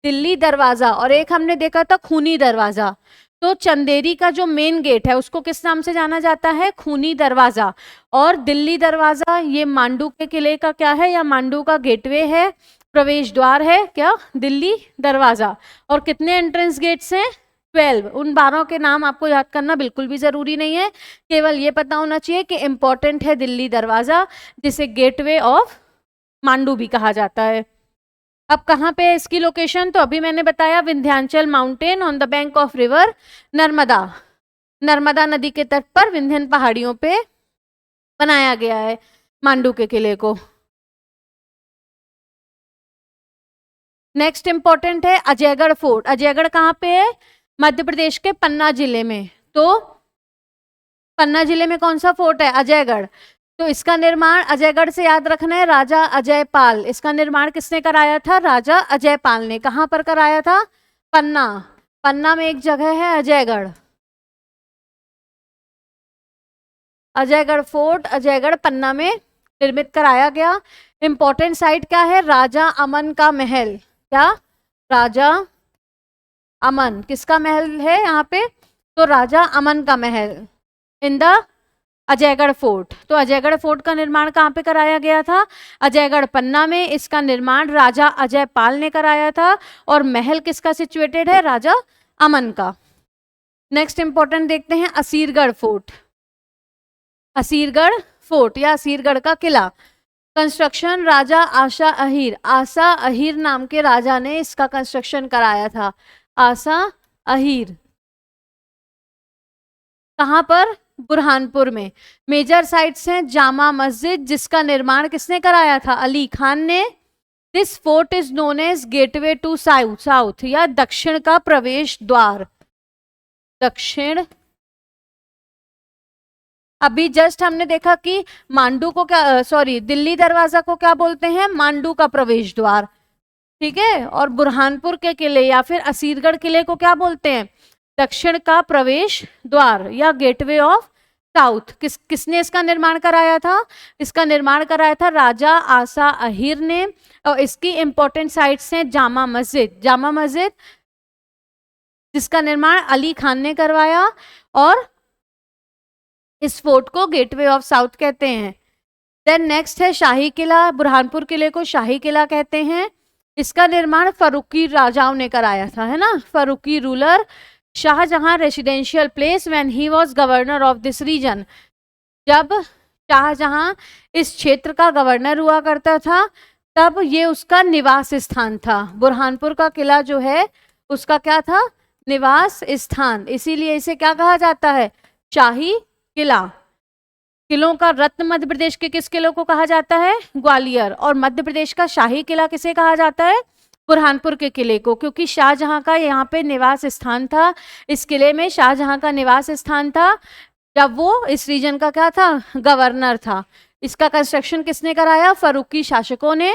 दिल्ली दरवाजा। और एक हमने देखा था खूनी दरवाजा। तो चंदेरी का जो मेन गेट है उसको किस नाम से जाना जाता है? खूनी दरवाजा। और दिल्ली दरवाजा ये मांडू के किले का क्या है, या मांडू का गेटवे है, प्रवेश द्वार है क्या? दिल्ली दरवाजा। और कितने एंट्रेंस गेट्स हैं? 12। उन 12 के नाम आपको याद करना बिल्कुल भी जरूरी नहीं है, केवल ये पता होना चाहिए कि इंपॉर्टेंट है दिल्ली दरवाजा, जिसे गेटवे ऑफ मांडू भी कहा जाता है। अब कहाँ पे है इसकी लोकेशन? तो अभी मैंने बताया Vindhyachal mountain on the bank of river Narmada. Narmada नदी के तट पर विंध्यन पहाड़ियों पे बनाया गया है मांडू के किले को। नेक्स्ट इंपॉर्टेंट है अजयगढ़ फोर्ट। अजयगढ़ कहाँ पे है? मध्य प्रदेश के पन्ना जिले में। तो पन्ना जिले में कौन सा फोर्ट है? अजयगढ़। तो इसका निर्माण अजयगढ़ से याद रखना है राजा अजयपाल। इसका निर्माण किसने कराया था? राजा अजयपाल ने। कहां पर कराया था? पन्ना। पन्ना में एक जगह है अजयगढ़। अजयगढ़ फोर्ट अजयगढ़ पन्ना में निर्मित कराया गया। इंपॉर्टेंट साइट क्या है? राजा अमन का महल। क्या? राजा अमन किसका महल है यहाँ पे? तो राजा अमन का महल इन द अजयगढ़ फोर्ट। तो अजयगढ़ फोर्ट का निर्माण कहाँ पे कराया गया था? अजयगढ़ पन्ना में। इसका निर्माण राजा अजयपाल ने कराया था। और महल किसका सिचुएटेड है? राजा अमन का। नेक्स्ट इंपॉर्टेंट देखते हैं असीरगढ़ फोर्ट। असीरगढ़ फोर्ट या असीरगढ़ का किला। कंस्ट्रक्शन राजा आशा अहीर। आशा अहीर नाम के राजा ने इसका कंस्ट्रक्शन कराया था। आशा अहीर। कहां पर? बुरहानपुर में। मेजर साइट्स हैं जामा मस्जिद, जिसका निर्माण किसने कराया था? अली खान ने। This fort is known as gateway to south या दक्षिण का प्रवेश द्वार। दक्षिण। अभी जस्ट हमने देखा कि मांडू को क्या, सॉरी, दिल्ली दरवाजा को क्या बोलते हैं? मांडू का प्रवेश द्वार, ठीक है। और बुरहानपुर के किले या फिर असीरगढ़ किले को क्या बोलते हैं? दक्षिण का प्रवेश द्वार या गेटवे ऑफ साउथ। किसने इसका निर्माण कराया था? इसका निर्माण कराया था राजा आशा अहीर ने। और इसकी इंपॉर्टेंट साइट्स हैं जामा मस्जिद। जामा मस्जिद जिसका निर्माण अली खान ने करवाया, और इस फोर्ट को गेटवे ऑफ साउथ कहते हैं। देन नेक्स्ट है शाही किला। बुरहानपुर किले को शाही किला कहते हैं। इसका निर्माण फरूकी राजाओं ने कराया था, है ना। Faruqi ruler. Shahjahan residential place when he was governor of this region. जब शाहजहां इस क्षेत्र का गवर्नर हुआ करता था तब ये उसका निवास स्थान था। बुरहानपुर का किला जो है उसका क्या था? निवास स्थान। इसीलिए इसे क्या कहा जाता है? शाही किला। किलों का रत्न मध्य प्रदेश के किस किले को कहा जाता है? ग्वालियर। और मध्य प्रदेश का शाही किला किसे कहा जाता है? बुरहानपुर के किले को, क्योंकि शाहजहां का यहाँ पे निवास स्थान था। इस किले में शाहजहां का निवास स्थान था जब वो इस रीजन का क्या था? गवर्नर था। इसका कंस्ट्रक्शन किसने कराया? फरूकी शासकों ने।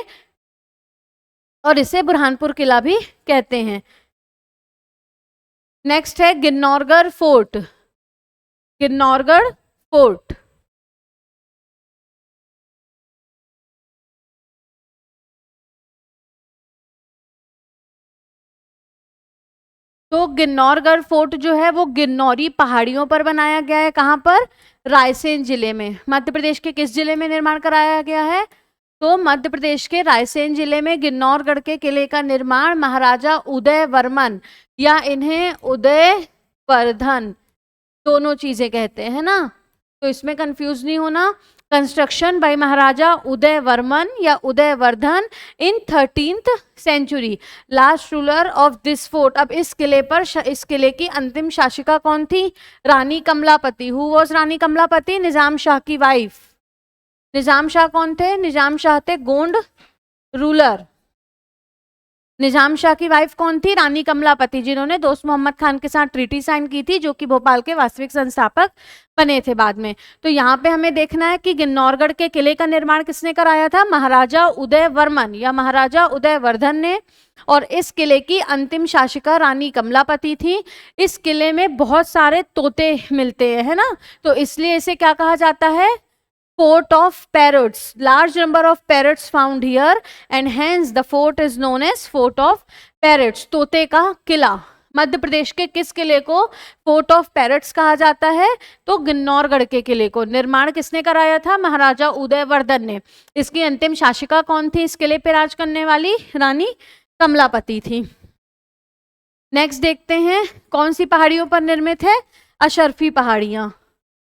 और इसे बुरहानपुर किला भी कहते हैं। नेक्स्ट है गिन्नौरगढ़ फोर्ट। गिन्नौरगढ़ फोर्ट। तो गिन्नौरगढ़ फोर्ट जो है वो गिन्नौरी पहाड़ियों पर बनाया गया है। कहां पर? रायसेन जिले में। मध्य प्रदेश के किस जिले में निर्माण कराया गया है? तो मध्य प्रदेश के रायसेन जिले में गिन्नौरगढ़ के किले का निर्माण महाराजा उदय वर्मन या इन्हें उदय वर्धन दोनों चीजें कहते हैं ना, तो इसमें कंफ्यूज नहीं होना। कंस्ट्रक्शन बाय महाराजा उदय वर्मन या Uday Vardhan in 13th century, last ruler of this fort. अब इस किले पर इस किले की अंतिम शासिका कौन थी? रानी कमलापति। हु वाज रानी कमलापति? निजाम शाह की वाइफ। निजाम शाह कौन थे? निजाम शाह थे गोंड रूलर। निजाम शाह की वाइफ कौन थी? रानी कमलापति, जिन्होंने दोस्त मोहम्मद खान के साथ ट्रीटी साइन की थी, जो कि भोपाल के वास्तविक संस्थापक बने थे बाद में। तो यहाँ पे हमें देखना है कि गिन्नौरगढ़ के किले का निर्माण किसने कराया था? महाराजा उदय वर्मन या महाराजा उदय वर्धन ने। और इस किले की अंतिम शासिका रानी कमलापति थी। इस किले में बहुत सारे तोते मिलते हैं, है ना, तो इसलिए इसे क्या कहा जाता है? Fort of Parrots. Large number of parrots found here and hence the fort is known as Fort of Parrots. तोते का किला। मध्य प्रदेश के किस किले को फोर्ट ऑफ पैरट्स कहा जाता है? तो गिन्नौरगढ़ के किले को। निर्माण किसने कराया था? महाराजा उदयवर्धन ने। इसकी अंतिम शासिका कौन थी? इस किले पे राज करने वाली रानी कमलापति थी। नेक्स्ट देखते हैं कौन सी पहाड़ियों पर निर्मित है? अशरफी पहाड़ियां।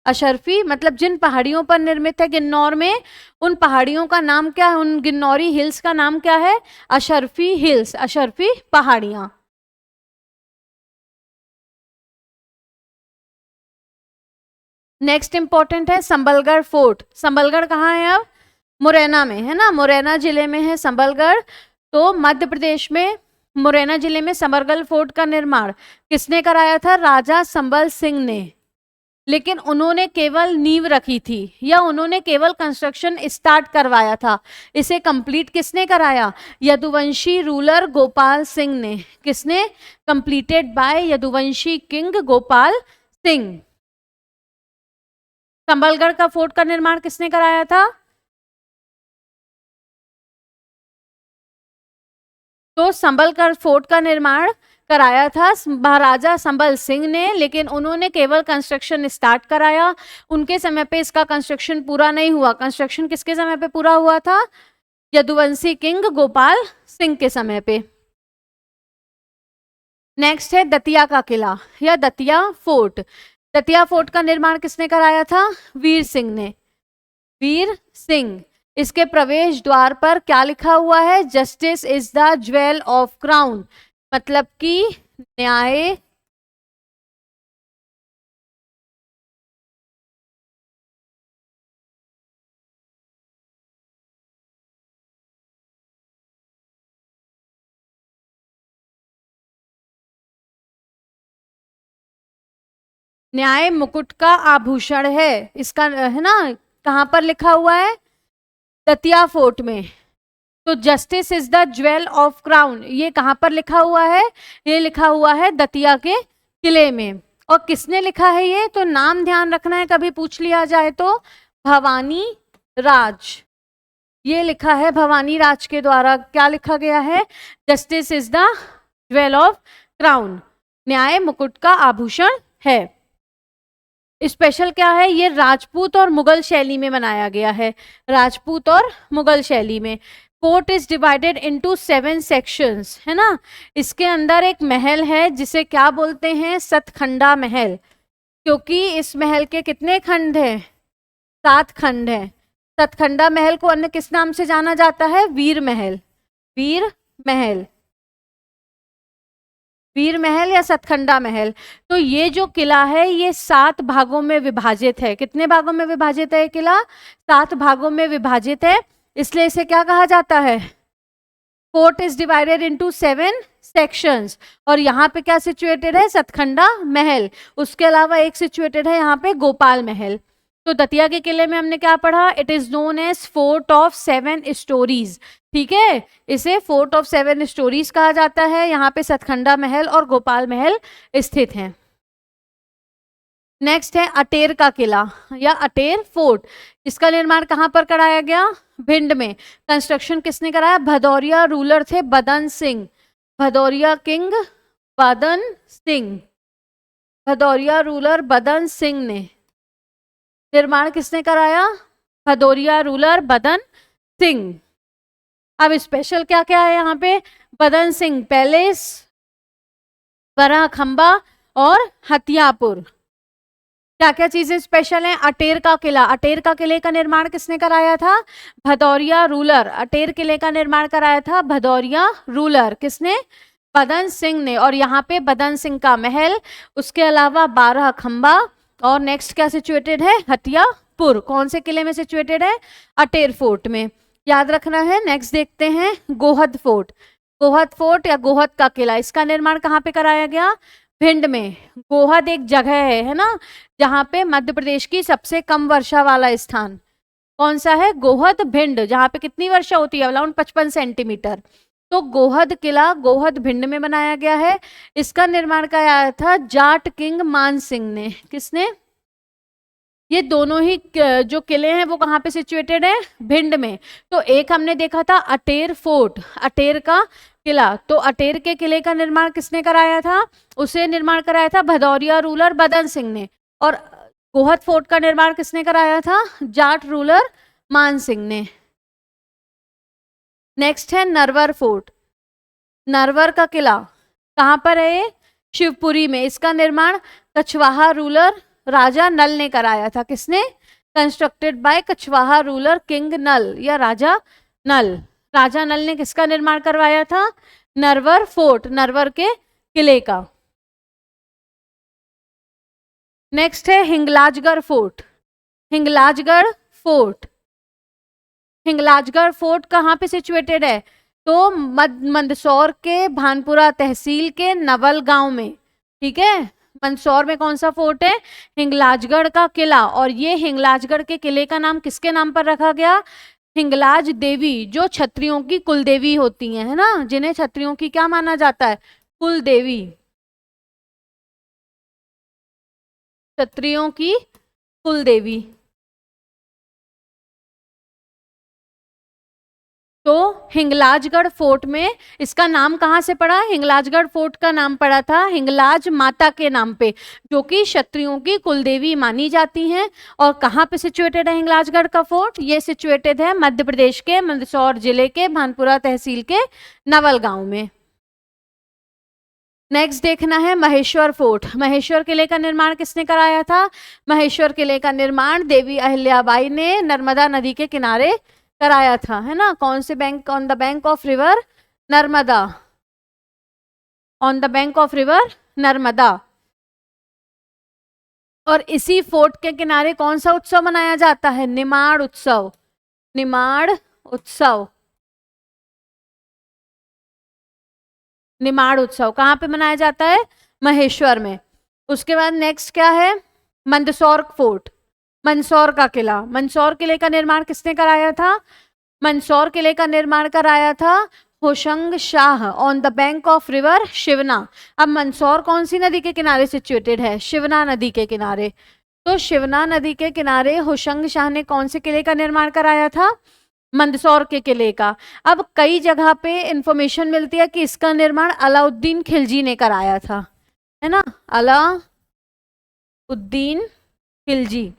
अशरफी मतलब जिन पहाड़ियों पर निर्मित है गिन्नौर में, उन पहाड़ियों का नाम क्या है? उन गिन्नौरी हिल्स का नाम क्या है? अशरफी हिल्स, अशरफी पहाड़ियां। नेक्स्ट इंपॉर्टेंट है संबलगढ़ फोर्ट। संबलगढ़ कहाँ है? अब मुरैना में, है ना, मुरैना जिले में है संबलगढ़। तो मध्य प्रदेश में मुरैना जिले में संबलगढ़ फोर्ट का निर्माण किसने कराया था? राजा संबल सिंह ने। लेकिन उन्होंने केवल नींव रखी थी या उन्होंने केवल कंस्ट्रक्शन स्टार्ट करवाया था। इसे कंप्लीट किसने कराया? यदुवंशी रूलर गोपाल सिंह ने। किसने? Completed by Yaduvanshi king Gopal Singh. Sabalgarh का फोर्ट का निर्माण किसने कराया था? तो संबलगढ़ फोर्ट का निर्माण कराया था महाराजा संबल सिंह ने, लेकिन उन्होंने केवल कंस्ट्रक्शन स्टार्ट कराया। उनके समय पे इसका कंस्ट्रक्शन पूरा नहीं हुआ। कंस्ट्रक्शन किसके समय पे पूरा हुआ था? यदुवंशी किंग गोपाल सिंह के समय पे। नेक्स्ट है दतिया का किला या दतिया फोर्ट। दतिया फोर्ट का निर्माण किसने कराया था? वीर सिंह ने। वीर सिंह। इसके प्रवेश द्वार पर क्या लिखा हुआ है? Justice is the jewel of crown, मतलब कि न्याय न्याय मुकुट का आभूषण है। इसका है ना, कहां पर लिखा हुआ है? दतिया फोर्ट में। तो justice is the jewel of crown, ये कहां पर लिखा हुआ है? ये लिखा हुआ है दतिया के किले में। और किसने लिखा है ये? तो नाम ध्यान रखना है, कभी पूछ लिया जाए तो। भवानी राज, ये लिखा है भवानी राज के द्वारा। क्या लिखा गया है? Justice is the jewel of crown, न्याय मुकुट का आभूषण है। स्पेशल क्या है? ये राजपूत और मुगल शैली में बनाया गया है। राजपूत और मुगल शैली में। Fort is divided into 7 sections, है ना। इसके अंदर एक महल है जिसे क्या बोलते हैं? सतखंडा महल। क्योंकि इस महल के कितने खंड हैं? 7 खंड हैं। सतखंडा महल को अन्य किस नाम से जाना जाता है? वीर महल। वीर महल, वीर महल या सतखंडा महल। तो ये जो किला है ये 7 भागों में विभाजित है। कितने भागों में विभाजित है ये किला? 7 भागों में विभाजित है। इसलिए इसे क्या कहा जाता है? Fort is divided into 7 sections. और यहाँ पे क्या सिचुएटेड है? सतखंडा महल। उसके अलावा एक सिचुएटेड है यहाँ पे गोपाल महल। तो दतिया के किले में हमने क्या पढ़ा? It is known as fort of 7 storeys. ठीक है, इसे फोर्ट ऑफ 7 स्टोरीज कहा जाता है। यहाँ पे सतखंडा महल और गोपाल महल स्थित हैं। नेक्स्ट है अटेर का किला या अटेर फोर्ट। इसका निर्माण कहाँ पर कराया गया? भिंड में। कंस्ट्रक्शन किसने कराया? भदौरिया रूलर थे बदन सिंह। भदौरिया किंग बदन सिंह, भदौरिया रूलर बदन सिंह ने। निर्माण किसने कराया? भदौरिया रूलर बदन सिंह। अब स्पेशल क्या क्या है यहाँ पे? बदन सिंह पैलेस, बड़ा खंबा और हथियापुर। क्या क्या चीजें स्पेशल हैं? अटेर का किला, अटेर का किले का निर्माण किसने कराया था? भदौरिया रूलर। अटेर किले का निर्माण कराया था भदौरिया रूलर, किसने? बदन सिंह ने। और यहाँ पे बदन सिंह का महल, उसके अलावा 12 खंबा, और नेक्स्ट क्या सिचुएटेड है? हथियापुर। कौन से किले में सिचुएटेड है? अटेर फोर्ट में, याद रखना है। नेक्स्ट देखते हैं गोहद फोर्ट। गोहद फोर्ट या गोहद का किला, इसका निर्माण कहाँ पे कराया गया? भिंड में। गोहद एक जगह है ना, जहाँ पे मध्य प्रदेश की सबसे कम वर्षा वाला स्थान कौन सा है? गोहद भिंड, जहाँ पे कितनी वर्षा होती है? Around 55 centimetre. तो गोहद किला गोहद भिंड में बनाया गया है। इसका निर्माण कराया था जाट किंग मान सिंह ने। किसने? ये दोनों ही जो किले हैं वो कहाँ पे सिचुएटेड है? भिंड में। तो एक हमने देखा था अटेर फोर्ट, अटेर का किला, तो अटेर के किले का निर्माण किसने कराया था? उसे निर्माण कराया था भदौरिया रूलर बदन सिंह ने। और गोहद फोर्ट का निर्माण किसने कराया था? जाट रूलर मान सिंह ने। नेक्स्ट है नरवर फोर्ट। नरवर का किला कहाँ पर है? ये शिवपुरी में। इसका निर्माण कछवाहा रूलर राजा नल ने कराया था। किसने? Constructed by Kachhwaha ruler king Nal या राजा नल। राजा नल ने किसका निर्माण करवाया था? नरवर फोर्ट, नरवर के किले का। नेक्स्ट है Hinglajgarh fort. Hinglajgarh fort, Hinglajgarh fort कहाँ पे सिचुएटेड है? तो मंदसौर के भानपुरा तहसील के नवल गांव में। ठीक है, मंदसौर में कौन सा फोर्ट है? हिंगलाजगढ़ का किला। और ये हिंगलाजगढ़ के किले का नाम किसके नाम पर रखा गया? हिंगलाज देवी, जो क्षत्रियों की कुल देवी होती हैं, है ना, जिन्हें क्षत्रियों की क्या माना जाता है? कुल देवी, क्षत्रियों की कुल देवी। तो हिंगलाजगढ़ फोर्ट में इसका नाम कहाँ से पड़ा? हिंगलाजगढ़ फोर्ट का नाम पड़ा था हिंगलाज माता के नाम पे, जो कि क्षत्रियों की कुलदेवी मानी जाती हैं। और कहाँ पे सिचुएटेड है हिंगलाजगढ़ का फोर्ट? ये सिचुएटेड है मध्य प्रदेश के मंदसौर जिले के भानपुरा तहसील के नवल गांव में। नेक्स्ट देखना है महेश्वर फोर्ट। महेश्वर किले का निर्माण किसने कराया था? महेश्वर किले का निर्माण देवी अहिल्याबाई ने नर्मदा नदी के किनारे कराया था, है ना। कौन से bank? On the bank of river Narmada, on the bank of river Narmada. और इसी फोर्ट के किनारे कौन सा उत्सव मनाया जाता है? निमाड़ उत्सव, निमाड़ उत्सव। निमाड़ उत्सव कहाँ पे मनाया जाता है? महेश्वर में। उसके बाद नेक्स्ट क्या है? मंदसौर फोर्ट, मंदसौर का किला। मंदसौर किले का निर्माण किसने कराया था? मंदसौर किले का निर्माण कराया था Hoshang Shah on the bank of river Shivna. अब मंदसौर कौन सी नदी के किनारे सिचुएटेड है? शिवना नदी के किनारे। तो शिवना नदी के किनारे होशंग शाह ने कौन से किले का निर्माण कराया था? मंदसौर के किले का। अब कई जगह पे इंफॉर्मेशन मिलती है कि इसका निर्माण अलाउद्दीन खिलजी ने कराया था, है ना, Alauddin Khilji.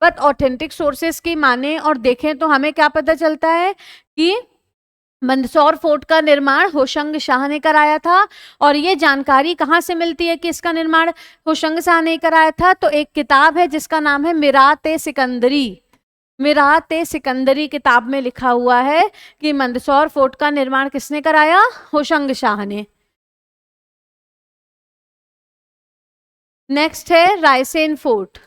But authentic sources की माने और देखें तो हमें क्या पता चलता है कि मंदसौर फोर्ट का निर्माण होशंग शाह ने कराया था। और ये जानकारी कहाँ से मिलती है कि इसका निर्माण होशंग शाह ने कराया था? तो एक किताब है जिसका नाम है मिरात-ए सिकंदरी। मिरात-ए सिकंदरी किताब में लिखा हुआ है कि मंदसौर फोर्ट का निर्माण किसने कराया? होशंग शाह ने। नेक्स्ट है रायसेन फोर्ट,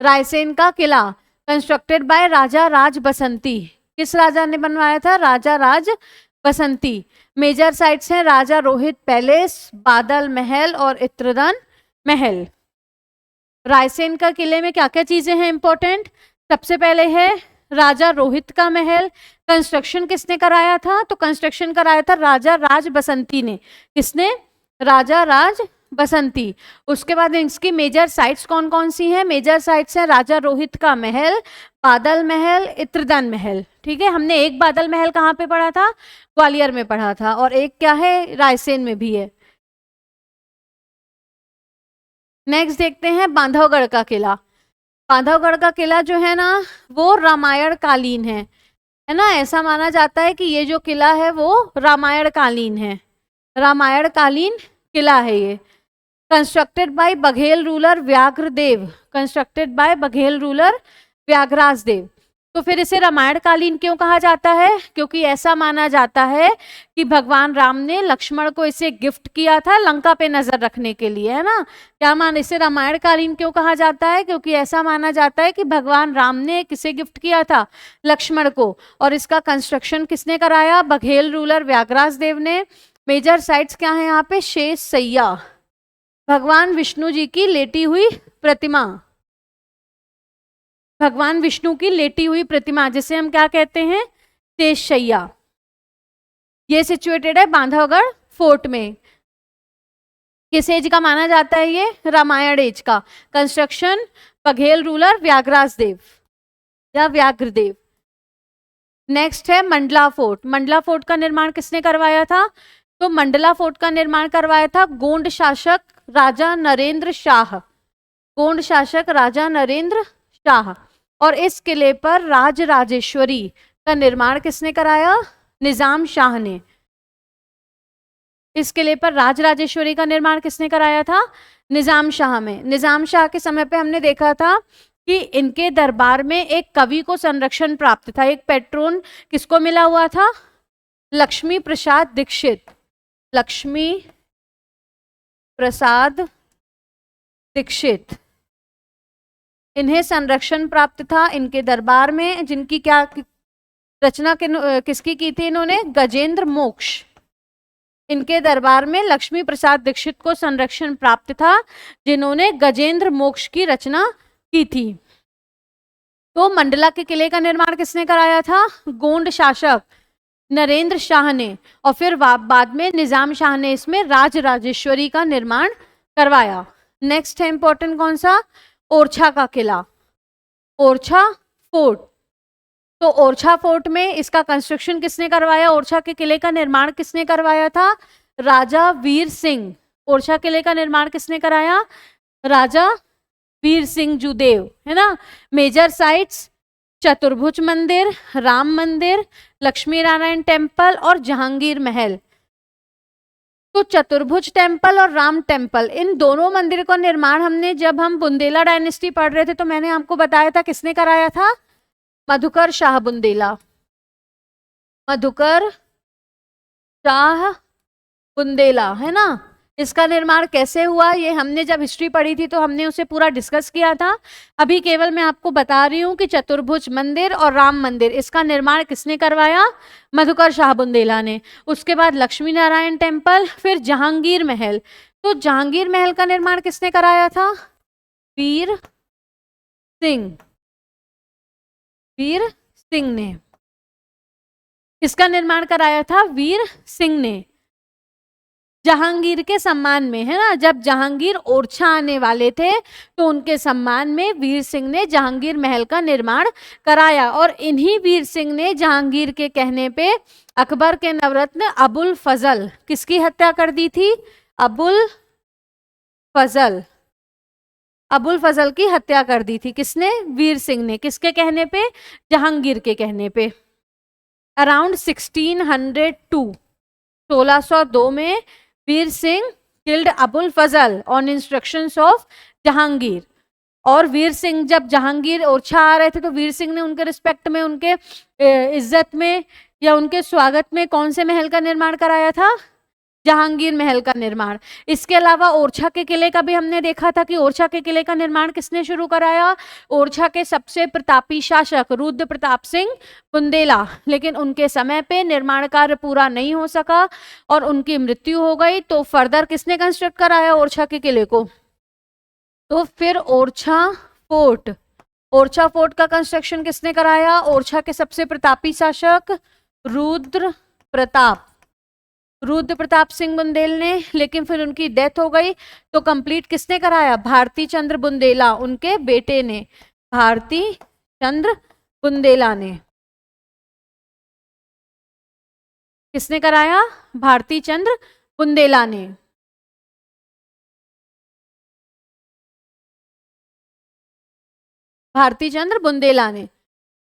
रायसेन का किला, कंस्ट्रक्टेड बाय राजा राज बसंती। किस राजा ने बनवाया था? राजा राज बसंती। मेजर साइट्स हैं राजा रोहित पैलेस, बादल महल और इत्रदन महल। रायसेन का किले में क्या क्या चीजें हैं इंपॉर्टेंट? सबसे पहले है राजा रोहित का महल। कंस्ट्रक्शन किसने कराया था? तो कंस्ट्रक्शन कराया था राजा राज बसंती ने। किसने? राजा राज बसंती। उसके बाद इसकी मेजर साइट्स कौन कौन सी हैं? मेजर साइट्स हैं राजा रोहित का महल, बादल महल, इत्रदन महल। ठीक है, हमने एक बादल महल कहाँ पे पढ़ा था? ग्वालियर में पढ़ा था। और एक क्या है? रायसेन में भी है। नेक्स्ट देखते हैं बांधवगढ़ का किला। बांधवगढ़ का किला जो है ना वो रामायण कालीन है ना। ऐसा माना जाता है कि ये जो किला है वो रामायण कालीन है, रामायण कालीन किला है ये। Constructed by Baghel ruler Vyaghradev, constructed by Baghel ruler Vyaghraj Dev. तो फिर इसे रामायण कालीन क्यों कहा जाता है? क्योंकि ऐसा माना जाता है कि भगवान राम ने लक्ष्मण को इसे गिफ्ट किया था लंका पे नजर रखने के लिए, है ना। क्या मान इसे रामायण कालीन क्यों कहा जाता है? क्योंकि ऐसा माना जाता है कि भगवान राम ने किसे गिफ्ट किया था? लक्ष्मण को। और इसका कंस्ट्रक्शन किसने कराया? बघेल रूलर व्याघ्राज देव ने। मेजर साइट्स क्या है यहाँ पे? शेष सैया, भगवान विष्णु जी की लेटी हुई प्रतिमा, भगवान विष्णु की लेटी हुई प्रतिमा जिसे हम क्या कहते हैं? शेषशैया। ये सिचुएटेड है बांधवगढ़ फोर्ट में। किस एज का माना जाता है ये? रामायण एज का। कंस्ट्रक्शन बघेल रूलर व्याघ्राज देव या व्याघ्रदेव। नेक्स्ट है मंडला फोर्ट। मंडला फोर्ट का निर्माण किसने करवाया था? तो मंडला फोर्ट का निर्माण करवाया था गोंड शासक राजा नरेंद्र शाह, गोंड शासक राजा नरेंद्र शाह। और इस किले पर राजराजेश्वरी का निर्माण किसने कराया? निजाम शाह ने। इस किले पर राजराजेश्वरी का निर्माण किसने कराया था? निजाम शाह में। निजाम शाह के समय पे हमने देखा था कि इनके दरबार में एक कवि को संरक्षण प्राप्त था, एक पैट्रोन किसको मिला हुआ था? लक्ष्मी प्रसाद दीक्षित, लक्ष्मी प्रसाद दीक्षित। इन्हें संरक्षण प्राप्त था इनके दरबार में, जिनकी क्या रचना किसकी की थी इन्होंने? गजेंद्र मोक्ष। इनके दरबार में लक्ष्मी प्रसाद दीक्षित को संरक्षण प्राप्त था जिन्होंने गजेंद्र मोक्ष की रचना की थी। तो मंडला के किले का निर्माण किसने कराया था? गोंड शासक नरेंद्र शाह ने। और फिर बाद में निजाम शाह ने इसमें राजराजेश्वरी का निर्माण करवाया। नेक्स्ट है इंपॉर्टेंट कौन सा? ओरछा का किला, ओरछा फोर्ट। तो ओरछा फोर्ट में इसका कंस्ट्रक्शन किसने करवाया? ओरछा के किले का निर्माण किसने करवाया था? राजा वीर सिंह। ओरछा किले का निर्माण किसने कराया? राजा वीर सिंह जुदेव, है ना। मेजर साइट्स चतुर्भुज मंदिर, राम मंदिर, लक्ष्मी नारायण टेम्पल और जहांगीर महल। तो चतुर्भुज टेम्पल और राम टेम्पल, इन दोनों मंदिर का निर्माण हमने जब हम बुंदेला डायनेस्टी पढ़ रहे थे तो मैंने आपको बताया था किसने कराया था? मधुकर शाह बुंदेला, मधुकर शाह बुंदेला, है ना। इसका निर्माण कैसे हुआ ये हमने जब हिस्ट्री पढ़ी थी तो हमने उसे पूरा डिस्कस किया था। अभी केवल मैं आपको बता रही हूँ कि चतुर्भुज मंदिर और राम मंदिर, इसका निर्माण किसने करवाया? मधुकर शाह बुंदेला ने। उसके बाद लक्ष्मी नारायण टेम्पल, फिर जहांगीर महल। तो जहांगीर महल का निर्माण किसने कराया था? वीर सिंह, वीर सिंह ने। इसका निर्माण कराया था वीर सिंह ने, जहांगीर के सम्मान में, है ना। जब जहांगीर ओरछा आने वाले थे तो उनके सम्मान में वीर सिंह ने जहांगीर महल का निर्माण कराया। और इन्हीं वीर सिंह ने जहांगीर के कहने पे अकबर के नवरत्न अबुल फजल, किसकी हत्या कर दी थी? अबुल फजल, अबुल फजल की हत्या कर दी थी। किसने? वीर सिंह ने। किसके कहने पे? जहांगीर के कहने पे। अराउंड 1602, 1602 में Veer Singh killed Abul Fazal on instructions of Jahangir. और वीर सिंह जब जहांगीर ओरछा आ रहे थे तो वीर सिंह ने उनके रिस्पेक्ट में, उनके इज्जत में या उनके स्वागत में कौन से महल का निर्माण कराया था? जहांगीर महल का निर्माण। इसके अलावा ओरछा के किले का भी हमने देखा था कि ओरछा के किले का निर्माण किसने शुरू कराया? ओरछा के सबसे प्रतापी शासक रुद्र प्रताप सिंह बुंदेला। लेकिन उनके समय पे निर्माण कार्य पूरा नहीं हो सका और उनकी मृत्यु हो गई। तो फर्दर किसने कंस्ट्रक्ट कराया ओरछा के किले को? तो फिर ओरछा फोर्ट, ओरछा फोर्ट का कंस्ट्रक्शन किसने कराया? ओरछा के सबसे प्रतापी शासक रुद्र प्रताप सिंह बुंदेल ने। लेकिन फिर उनकी डेथ हो गई तो कंप्लीट किसने कराया? भारती चंद्र बुंदेला, उनके बेटे ने, भारती चंद्र बुंदेला ने। किसने कराया? भारती चंद्र बुंदेला ने। भारती चंद्र बुंदेला ने।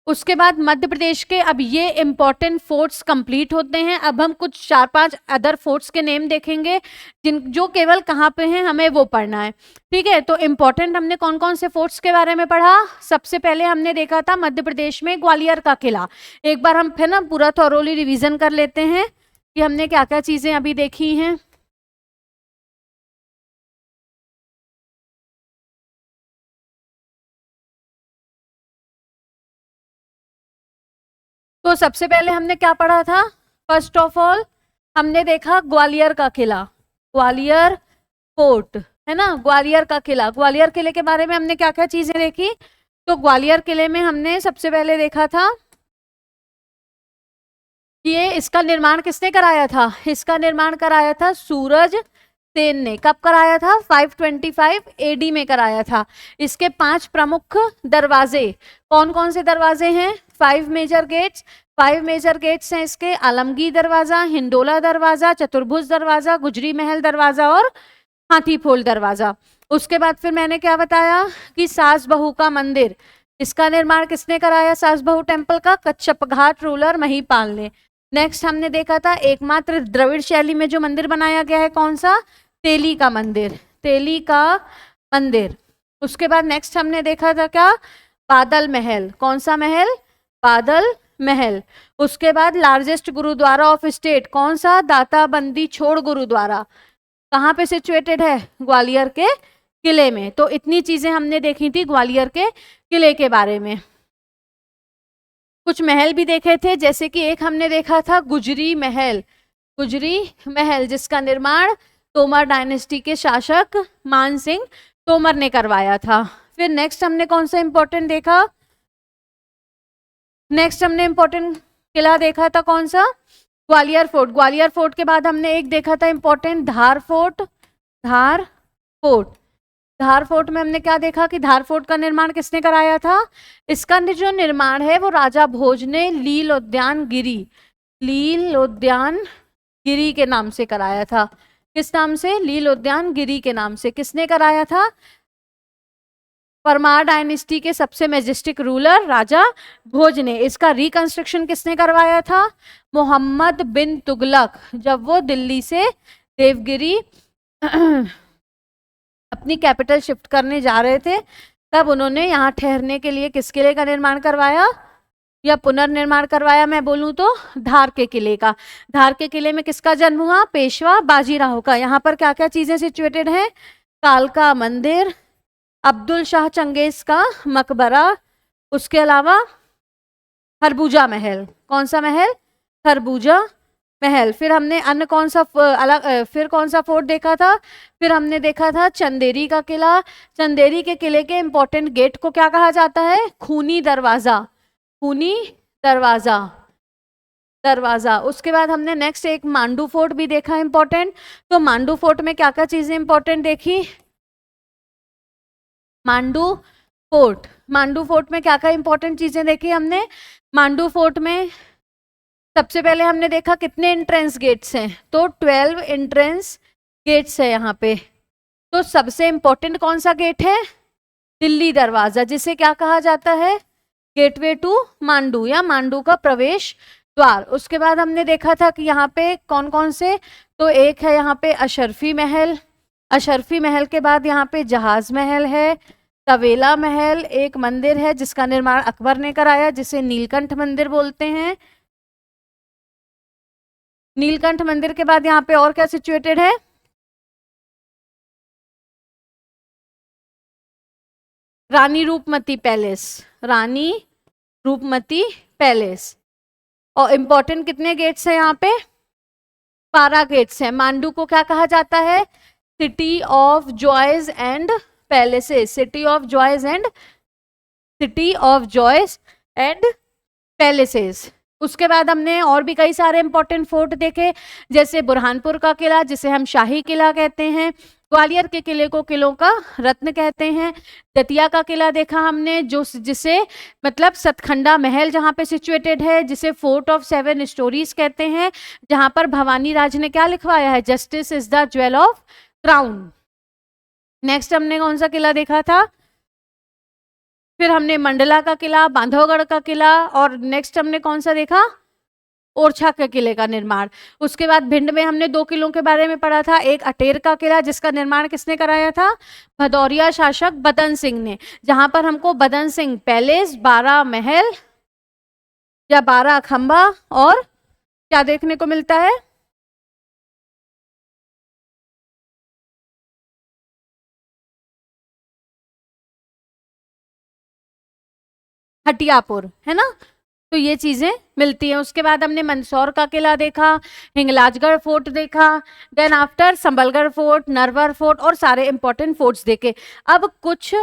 उसके बाद मध्य प्रदेश के, अब ये इंपॉर्टेंट फोर्ट्स कंप्लीट होते हैं। अब हम कुछ 4-5 अदर फोर्ट्स के नेम देखेंगे जिन जो केवल कहाँ पे हैं, हमें वो पढ़ना है, ठीक है। तो इंपॉर्टेंट हमने कौन कौन से फोर्ट्स के बारे में पढ़ा। सबसे पहले हमने देखा था मध्य प्रदेश में ग्वालियर का किला। एक बार हम फिर ना पूरा थॉरोली रिवीजन कर लेते हैं कि हमने क्या क्या चीजें अभी देखी हैं। तो सबसे पहले हमने क्या पढ़ा था। फर्स्ट ऑफ ऑल हमने देखा ग्वालियर का किला, ग्वालियर फोर्ट, है ना, ग्वालियर का किला। ग्वालियर किले के बारे में हमने क्या क्या चीजें देखी। तो ग्वालियर किले में हमने सबसे पहले देखा था ये, इसका निर्माण किसने कराया था। इसका निर्माण कराया था सूरज सेन ने। कब कराया था, 525 एडी में कराया था। इसके 5 प्रमुख दरवाजे, कौन कौन से दरवाजे हैं। 5 मेजर गेट्स, 5 मेजर गेट्स हैं इसके। आलमगीर दरवाजा, हिंडोला दरवाजा, चतुर्भुज दरवाजा, गुजरी महल दरवाजा और हाथीफोल दरवाजा। उसके बाद फिर मैंने क्या बताया कि सास बहू का मंदिर, इसका निर्माण किसने कराया, सास बहू टेम्पल का, कच्छप घाट रूलर महिपाल ने। नेक्स्ट हमने देखा था एकमात्र द्रविड़ शैली में जो मंदिर बनाया गया है, कौन सा, तेली का मंदिर, तेली का मंदिर। उसके बाद नेक्स्ट हमने देखा था क्या, बादल महल, कौन सा महल, बादल महल। उसके बाद लार्जेस्ट गुरुद्वारा ऑफ स्टेट, कौन सा, दाता बंदी छोड़ गुरुद्वारा, कहाँ पे सिचुएटेड है, ग्वालियर के किले में। तो इतनी चीजें हमने देखी थी ग्वालियर के किले के बारे में। कुछ महल भी देखे थे, जैसे कि एक हमने देखा था गुजरी महल, गुजरी महल जिसका निर्माण तोमर डायनेस्टी के शासक मान सिंह तोमर ने करवाया था। फिर नेक्स्ट हमने कौन सा इंपॉर्टेंट देखा, नेक्स्ट हमने इंपॉर्टेंट किला देखा था कौन सा, ग्वालियर फोर्ट। ग्वालियर फोर्ट के बाद हमने एक देखा था इंपॉर्टेंट, धार फोर्ट, धार फोर्ट। धार फोर्ट में हमने क्या देखा कि धार फोर्ट का निर्माण किसने कराया था। इसका जो निर्माण है वो राजा भोज ने लील उद्यान गिरी, लील उद्यान गिरी के नाम से कराया था। किस नाम से, लील उद्यान गिरी के नाम से। किसने कराया था, परमार डायनेस्टी के सबसे मैजेस्टिक रूलर राजा भोज ने। इसका रिकंस्ट्रक्शन किसने करवाया था, मोहम्मद बिन तुगलक, जब वो दिल्ली से देवगिरी अपनी कैपिटल शिफ्ट करने जा रहे थे, तब उन्होंने यहाँ ठहरने के लिए किस किले का निर्माण करवाया या पुनर्निर्माण करवाया, मैं बोलूं तो धार के किले का। धार के किले में किसका जन्म हुआ, पेशवा बाजीराव का। यहाँ पर क्या क्या चीजें सिचुएटेड हैं, कालका मंदिर, अब्दुल शाह चंगेज का मकबरा, उसके अलावा खरबूजा महल, कौन सा महल, खरबूजा महल। फिर हमने अन्य कौन सा अलग, फिर कौन सा फोर्ट देखा था, फिर हमने देखा था चंदेरी का किला। चंदेरी के किले के इंपॉर्टेंट गेट को क्या कहा जाता है, खूनी दरवाजा, खूनी दरवाजा, दरवाजा। उसके बाद हमने नेक्स्ट एक मांडू फोर्ट भी देखा इंपॉर्टेंट। तो मांडू फोर्ट में क्या क्या चीजें इंपॉर्टेंट देखी, मांडू फोर्ट, मांडू फोर्ट में क्या क्या इंपॉर्टेंट चीजें देखी हमने। मांडू फोर्ट में सबसे पहले हमने देखा कितने एंट्रेंस गेट्स हैं, तो 12 एंट्रेंस गेट्स है यहाँ पे। तो सबसे इंपॉर्टेंट कौन सा गेट है, दिल्ली दरवाजा, जिसे क्या कहा जाता है, गेटवे टू मांडू या मांडू का प्रवेश द्वार। उसके बाद हमने देखा था कि यहाँ पे कौन कौन से, तो एक है यहाँ पे अशरफी महल, अशरफी महल के बाद यहाँ पे जहाज महल है, तवेला महल, एक मंदिर है जिसका निर्माण अकबर ने कराया जिसे नीलकंठ मंदिर बोलते हैं। नीलकंठ मंदिर के बाद यहाँ पे और क्या सिचुएटेड है, रानी रूपमती पैलेस, रानी रूपमती पैलेस। और इंपॉर्टेंट कितने गेट्स है यहाँ पे, 12 गेट्स हैं। मांडू को क्या कहा जाता है, city of joys and palaces, city of joys and, city of joys and palaces. उसके बाद हमने और भी कई सारे इंपॉर्टेंट फोर्ट देखे, जैसे बुरहानपुर का किला जिसे हम शाही किला कहते हैं, ग्वालियर के किले को किलों का रत्न कहते हैं। दतिया का किला देखा हमने, जो जिसे मतलब सतखंडा महल जहाँ पे सिचुएटेड है, जिसे फोर्ट ऑफ 7 स्टोरीज कहते हैं, जहाँ पर भवानी राज ने क्या लिखवाया है, justice is the jewel of crown. Next हमने कौन सा किला देखा था, फिर हमने मंडला का किला, बांधवगढ़ का किला, और नेक्स्ट हमने कौन सा देखा, ओरछा के किले का निर्माण। उसके बाद भिंड में हमने 2 किलों के बारे में पढ़ा था, एक अटेर का किला जिसका निर्माण किसने कराया था, भदौरिया शासक बदन सिंह ने, जहां पर हमको बदन सिंह पैलेस, 12 महल या 12 खंबा और क्या देखने को मिलता है, हटियापुर, है ना। तो ये चीजें मिलती हैं। उसके बाद हमने मंदसौर का किला देखा, हिंगलाजगढ़ फोर्ट देखा, then after Sambalgarh fort, Narwar fort और सारे इंपॉर्टेंट फोर्ट्स देखे। अब कुछ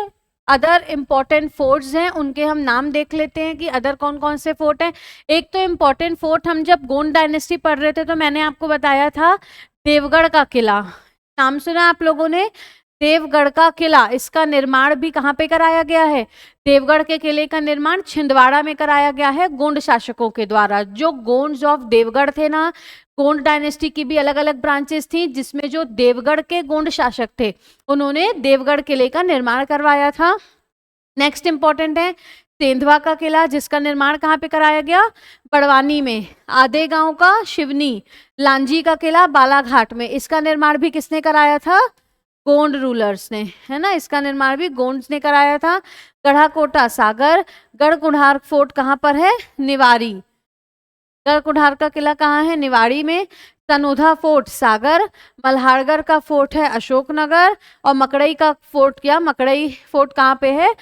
अदर इंपॉर्टेंट फोर्ट्स हैं, उनके हम नाम देख लेते हैं कि अदर कौन कौन से फोर्ट हैं। एक तो इंपॉर्टेंट फोर्ट, हम जब गोंड डायनेस्टी पढ़ रहे थे तो मैंने आपको बताया था देवगढ़ का किला, नाम सुना आप लोगों ने, देवगढ़ का किला। इसका निर्माण भी कहाँ पे कराया गया है, देवगढ़ के किले का निर्माण छिंदवाड़ा में कराया गया है गोंड शासकों के द्वारा। जो गोंड्स ऑफ देवगढ़ थे ना, गोंड डायनेस्टी की भी अलग अलग ब्रांचेस थी, जिसमें जो देवगढ़ के गोंड शासक थे उन्होंने देवगढ़ किले का निर्माण करवाया था। नेक्स्ट इंपॉर्टेंट है तेंदुआ का किला, जिसका निर्माण कहाँ पे कराया गया, बड़वानी में। आधे गांव का शिवनी, लांजी का किला बालाघाट में, इसका निर्माण भी किसने कराया था, गोंड रूलर्स ने, है ना। इसका निर्माण भी गोंड्स ने कराया था। गढ़ाकोटा सागर, गढ़कुंडार फोर्ट कहाँ पर है, निवाड़ी, गढ़कुंडार का किला कहाँ है, निवाड़ी में। तनोधा फोर्ट सागर, मल्हारगढ़ का फोर्ट है अशोकनगर, और मकड़ई का फोर्ट, क्या मकड़ई फोर्ट कहाँ पे है,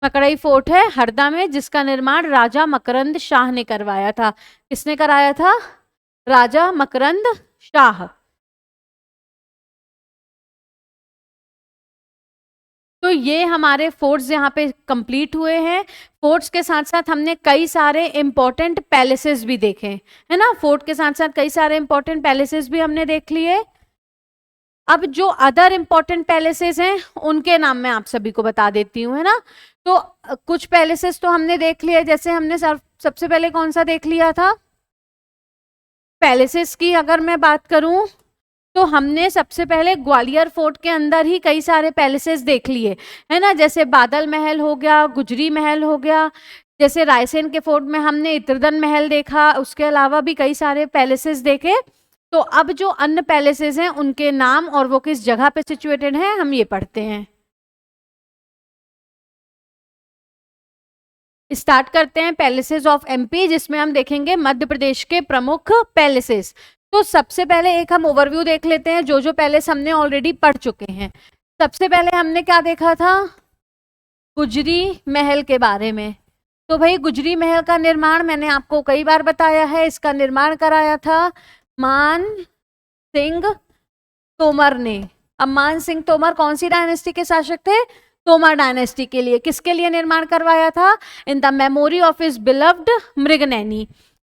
मकड़ई फोर्ट है हरदा में, जिसका निर्माण राजा मकरंद शाह ने करवाया था। किसने कराया था, राजा मकरंद शाह। तो ये हमारे फोर्ट्स यहाँ पे कंप्लीट हुए हैं। फोर्ट्स के साथ साथ हमने कई सारे इंपॉर्टेंट पैलेसेस भी देखे, है ना। फोर्ट के साथ साथ कई सारे इंपॉर्टेंट पैलेसेस भी हमने देख लिए। अब जो अदर इंपॉर्टेंट पैलेसेस हैं उनके नाम मैं आप सभी को बता देती हूँ, है ना। तो कुछ पैलेसेस तो हमने देख लिए, जैसे हमने सबसे पहले कौन सा देख लिया था, पैलेसेस की अगर मैं बात करूं तो हमने सबसे पहले ग्वालियर फोर्ट के अंदर ही कई सारे पैलेसेस देख लिए, है ना। जैसे बादल महल हो गया, गुजरी महल हो गया, जैसे रायसेन के फोर्ट में हमने इत्रदन महल देखा, उसके अलावा भी कई सारे पैलेसेस देखे। तो अब जो अन्य पैलेसेस हैं उनके नाम और वो किस जगह पे सिचुएटेड हैं हम ये पढ़ते हैं। स्टार्ट करते हैं पैलेसेस ऑफ एमपी, जिसमें हम देखेंगे मध्य प्रदेश के प्रमुख पैलेसेस। तो सबसे पहले एक हम ओवरव्यू देख लेते हैं, जो जो पैलेस हमने ऑलरेडी पढ़ चुके हैं। सबसे पहले हमने क्या देखा था, गुजरी महल के बारे में। तो भाई गुजरी महल का निर्माण मैंने आपको कई बार बताया है, इसका निर्माण कराया था मान सिंह तोमर ने। अब मान सिंह तोमर कौन सी डायनेस्टी के शासक थे, तोमर डायनेस्टी के लिए। किसके लिए निर्माण करवाया था, in the memory of his beloved Mriganaini.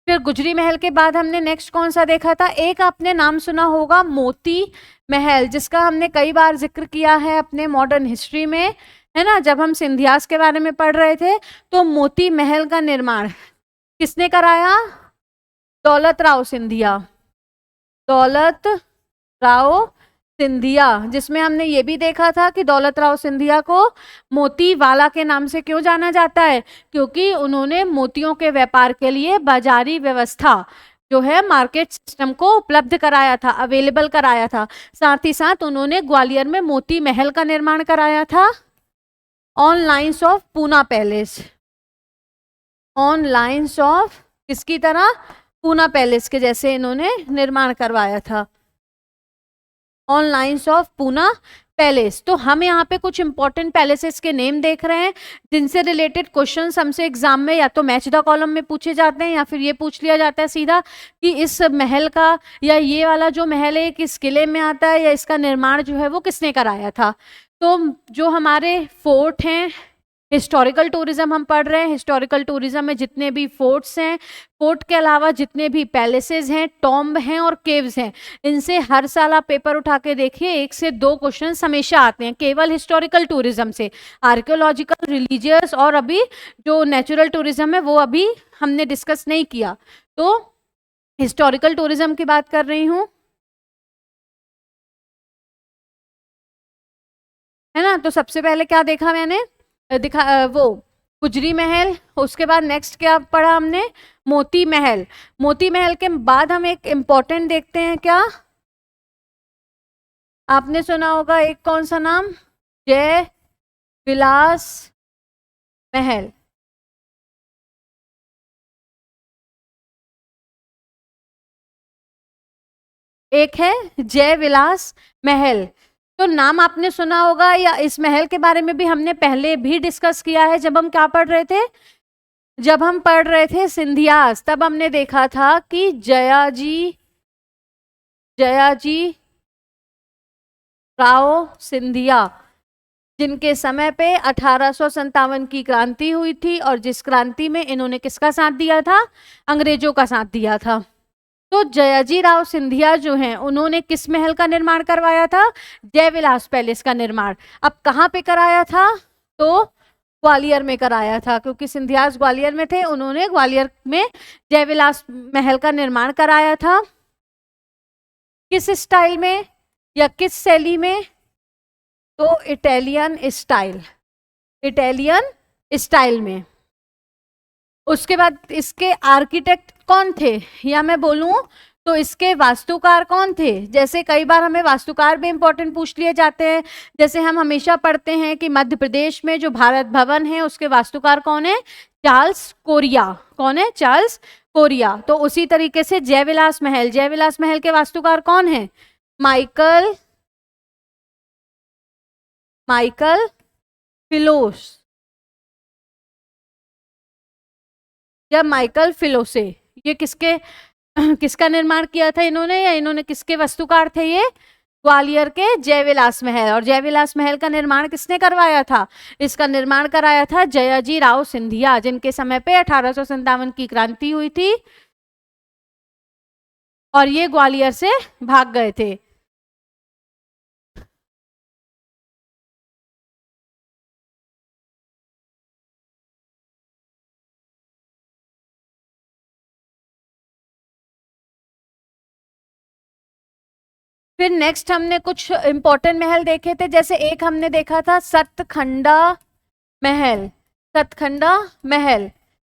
फिर गुजरी महल के बाद हमने नेक्स्ट कौन सा देखा था, एक आपने नाम सुना होगा मोती महल, जिसका हमने कई बार जिक्र किया है अपने मॉडर्न हिस्ट्री में, है ना। जब हम सिंधियास के बारे में पढ़ रहे थे तो मोती महल का निर्माण किसने कराया, दौलत राव सिंधिया, दौलत राव सिंधिया, जिसमें हमने ये भी देखा था कि दौलत राव सिंधिया को मोती वाला के नाम से क्यों जाना जाता है, क्योंकि उन्होंने मोतियों के व्यापार के लिए बाजारी व्यवस्था जो है मार्केट सिस्टम को उपलब्ध कराया था, अवेलेबल कराया था। साथ ही साथ उन्होंने ग्वालियर में मोती महल का निर्माण कराया था on lines of Poona palace, on lines of किसकी तरह, पूना पैलेस के जैसे इन्होंने निर्माण करवाया था, on lines of Poona palace. तो हम यहाँ पे कुछ इंपॉर्टेंट पैलेसेस के नेम देख रहे हैं, जिनसे रिलेटेड क्वेश्चंस हमसे एग्जाम में या तो मैच द कॉलम में पूछे जाते हैं, या फिर ये पूछ लिया जाता है सीधा कि इस महल का या ये वाला जो महल है किस किले में आता है, या इसका निर्माण जो है वो किसने कराया था। तो जो हमारे फोर्ट हैं, हिस्टोरिकल टूरिज्म हम पढ़ रहे हैं, हिस्टोरिकल टूरिज्म में जितने भी फोर्ट्स हैं, फोर्ट के अलावा जितने भी पैलेसेस हैं, टॉम्ब हैं और केव्स हैं, इनसे हर साल आप पेपर उठा के देखिए 1 से 2 क्वेश्चन हमेशा आते हैं, केवल हिस्टोरिकल टूरिज्म से। आर्कियोलॉजिकल, रिलीजियस और अभी जो नेचुरल टूरिज्म है वो अभी हमने डिस्कस नहीं किया। तो हिस्टोरिकल टूरिज्म की बात कर रही हूँ, है ना। तो सबसे पहले क्या देखा मैंने, वो गुजरी महल। उसके बाद नेक्स्ट क्या पढ़ा हमने, मोती महल। मोती महल के बाद हम एक इम्पॉर्टेंट देखते हैं, क्या आपने सुना होगा एक कौन सा नाम, जय विलास महल। एक है जय विलास महल। तो नाम आपने सुना होगा, या इस महल के बारे में भी हमने पहले भी डिस्कस किया है। जब हम क्या पढ़ रहे थे, जब हम पढ़ रहे थे सिंधियास, तब हमने देखा था कि जयाजी राव सिंधिया, जिनके समय पे 1857 की क्रांति हुई थी, और जिस क्रांति में इन्होंने किसका साथ दिया था, अंग्रेजों का साथ दिया था। तो जयाजी राव सिंधिया जो हैं, उन्होंने किस महल का निर्माण करवाया था, जयविलास पैलेस का निर्माण। अब कहाँ पे कराया था, तो ग्वालियर में कराया था, क्योंकि सिंधियास ग्वालियर में थे, उन्होंने ग्वालियर में जयविलास महल का निर्माण कराया था। किस स्टाइल में या किस शैली में, तो इटालियन स्टाइल में। उसके बाद इसके आर्किटेक्ट कौन थे, या मैं बोलूं तो इसके वास्तुकार कौन थे। जैसे कई बार हमें वास्तुकार भी इंपॉर्टेंट पूछ लिए जाते हैं। जैसे हम हमेशा पढ़ते हैं कि मध्य प्रदेश में जो भारत भवन है, उसके वास्तुकार कौन है, चार्ल्स कोरिया। कौन है, चार्ल्स कोरिया। तो उसी तरीके से जयविलास महल के वास्तुकार कौन है, माइकल फिलोस या माइकल फिलोसे। ये किसका निर्माण किया था इन्होंने, या इन्होंने किसके वास्तुकार थे, ये ग्वालियर के जयविलास महल। और जयविलास महल का निर्माण किसने करवाया था, इसका निर्माण कराया था जयाजी राव सिंधिया, जिनके समय पे 1857 की क्रांति हुई थी, और ये ग्वालियर से भाग गए थे। फिर नेक्स्ट हमने कुछ इंपॉर्टेंट महल देखे थे। जैसे एक हमने देखा था सतखंडा महल।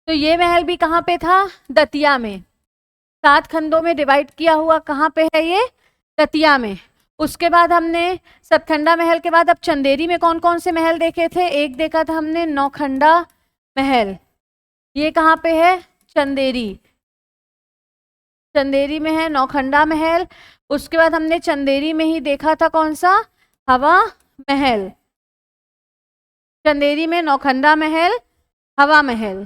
तो ये महल भी कहाँ पे था, दतिया में। 7 खंडों में डिवाइड किया हुआ, कहाँ पे है ये, दतिया में। उसके बाद हमने सतखंडा महल के बाद अब चंदेरी में कौन कौन से महल देखे थे। एक देखा था हमने नौखंडा महल, ये कहाँ पे है, चंदेरी में है नौखंडा महल। उसके बाद हमने चंदेरी में ही देखा था कौन सा, हवा महल। चंदेरी में नौखंडा महल, हवा महल।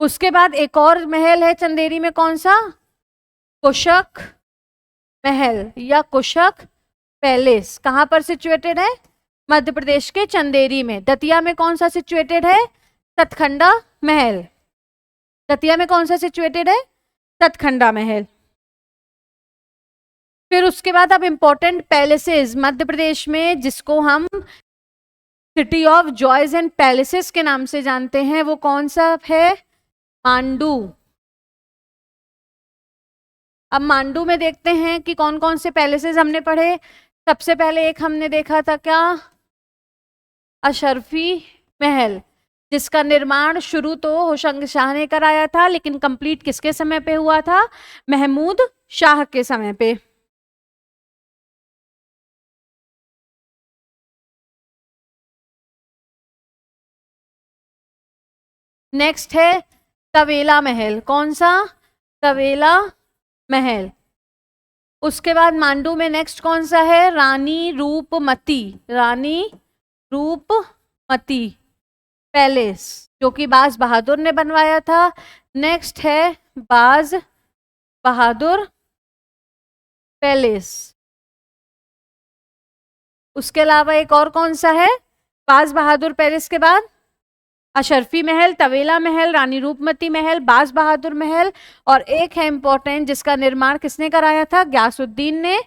उसके बाद एक और महल है चंदेरी में, कौन सा, कुशक महल या कुशक पैलेस। कहाँ पर सिचुएटेड है, मध्य प्रदेश के चंदेरी में। दतिया में कौन सा सिचुएटेड है, सतखंडा महल। दतिया में कौन सा सिचुएटेड है, सतखंडा महल। फिर उसके बाद अब इंपॉर्टेंट पैलेसेस मध्य प्रदेश में, जिसको हम city of joys and palaces के नाम से जानते हैं, वो कौन सा है, मांडू। अब मांडू में देखते हैं कि कौन कौन से पैलेसेस हमने पढ़े। सबसे पहले एक हमने देखा था क्या, अशरफी महल, जिसका निर्माण शुरू तो होशंग शाह ने कराया था, लेकिन कंप्लीट किसके समय पे हुआ था, महमूद शाह के समय पे। नेक्स्ट है तवेला महल। कौन सा, तवेला महल। उसके बाद मांडू में नेक्स्ट कौन सा है, रानी रूपमती पैलेस, जो कि बाज बहादुर ने बनवाया था। नेक्स्ट है बाज बहादुर पैलेस। उसके अलावा एक और कौन सा है, बाज बहादुर पैलेस के बाद अशरफी महल, तवेला महल, रानी रूपमती महल, बाज बहादुर महल, और एक है इंपॉर्टेंट जिसका निर्माण किसने कराया था, गयासुद्दीन ने,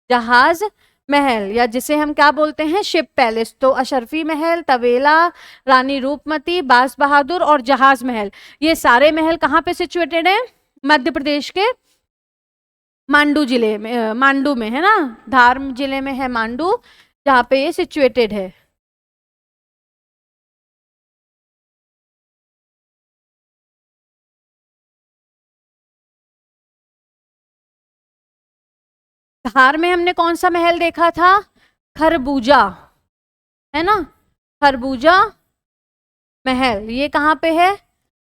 जहाज महल, या जिसे हम क्या बोलते हैं, शिप पैलेस। तो अशरफी महल, तवेला, रानी रूपमती, बाज बहादुर और जहाज महल, ये सारे महल कहाँ पे सिचुएटेड है, मध्य प्रदेश के मांडू जिले में, मांडू में है ना, धार जिले में है मांडू, जहाँ पे ये सिचुएटेड है। धार में हमने कौन सा महल देखा था? खरबूजा, है ना, खरबूजा महल। ये कहाँ पे है?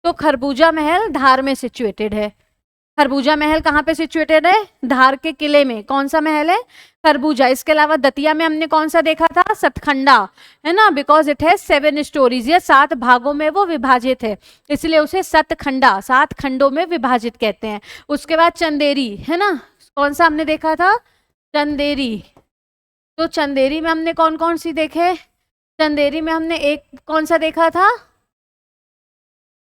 तो खरबूजा महल धार में सिचुएटेड है। खरबूजा महल कहाँ पे सिचुएटेड है? धार के किले में। कौन सा महल है? खरबूजा। इसके अलावा दतिया में हमने कौन सा देखा था? सतखंडा, है ना, बिकॉज इट है 7 स्टोरीज, ये 7 भागों में वो विभाजित है, इसलिए उसे सतखंडा, 7 खंडों में विभाजित कहते हैं। उसके बाद चंदेरी, है ना, कौन सा हमने देखा था? चंदेरी। तो चंदेरी में हमने कौन कौन सी देखे? चंदेरी में हमने एक कौन सा देखा था?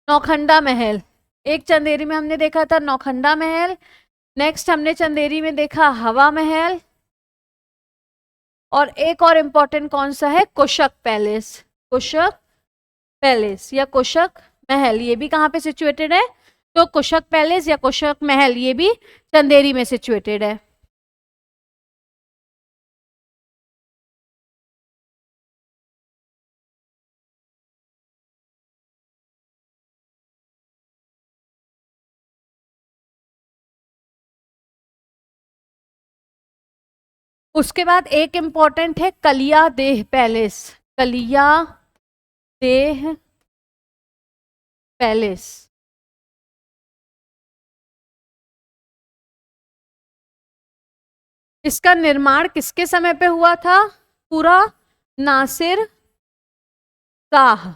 नौखंडा महल। एक चंदेरी में हमने देखा था नौखंडा महल। नेक्स्ट हमने चंदेरी में देखा हवा महल, और एक और इम्पोर्टेंट कौन सा है? कुशक पैलेस। कुशक पैलेस या कुशक महल, ये भी कहाँ पे सिचुएटेड है? तो कुशक पैलेस या कुशक महल ये भी चंदेरी में सिचुएटेड है। उसके बाद एक इम्पॉर्टेंट है कलिया देह पैलेस। कलिया देह पैलेस। इसका निर्माण किसके समय पे हुआ था? पूरा नासिर शाह।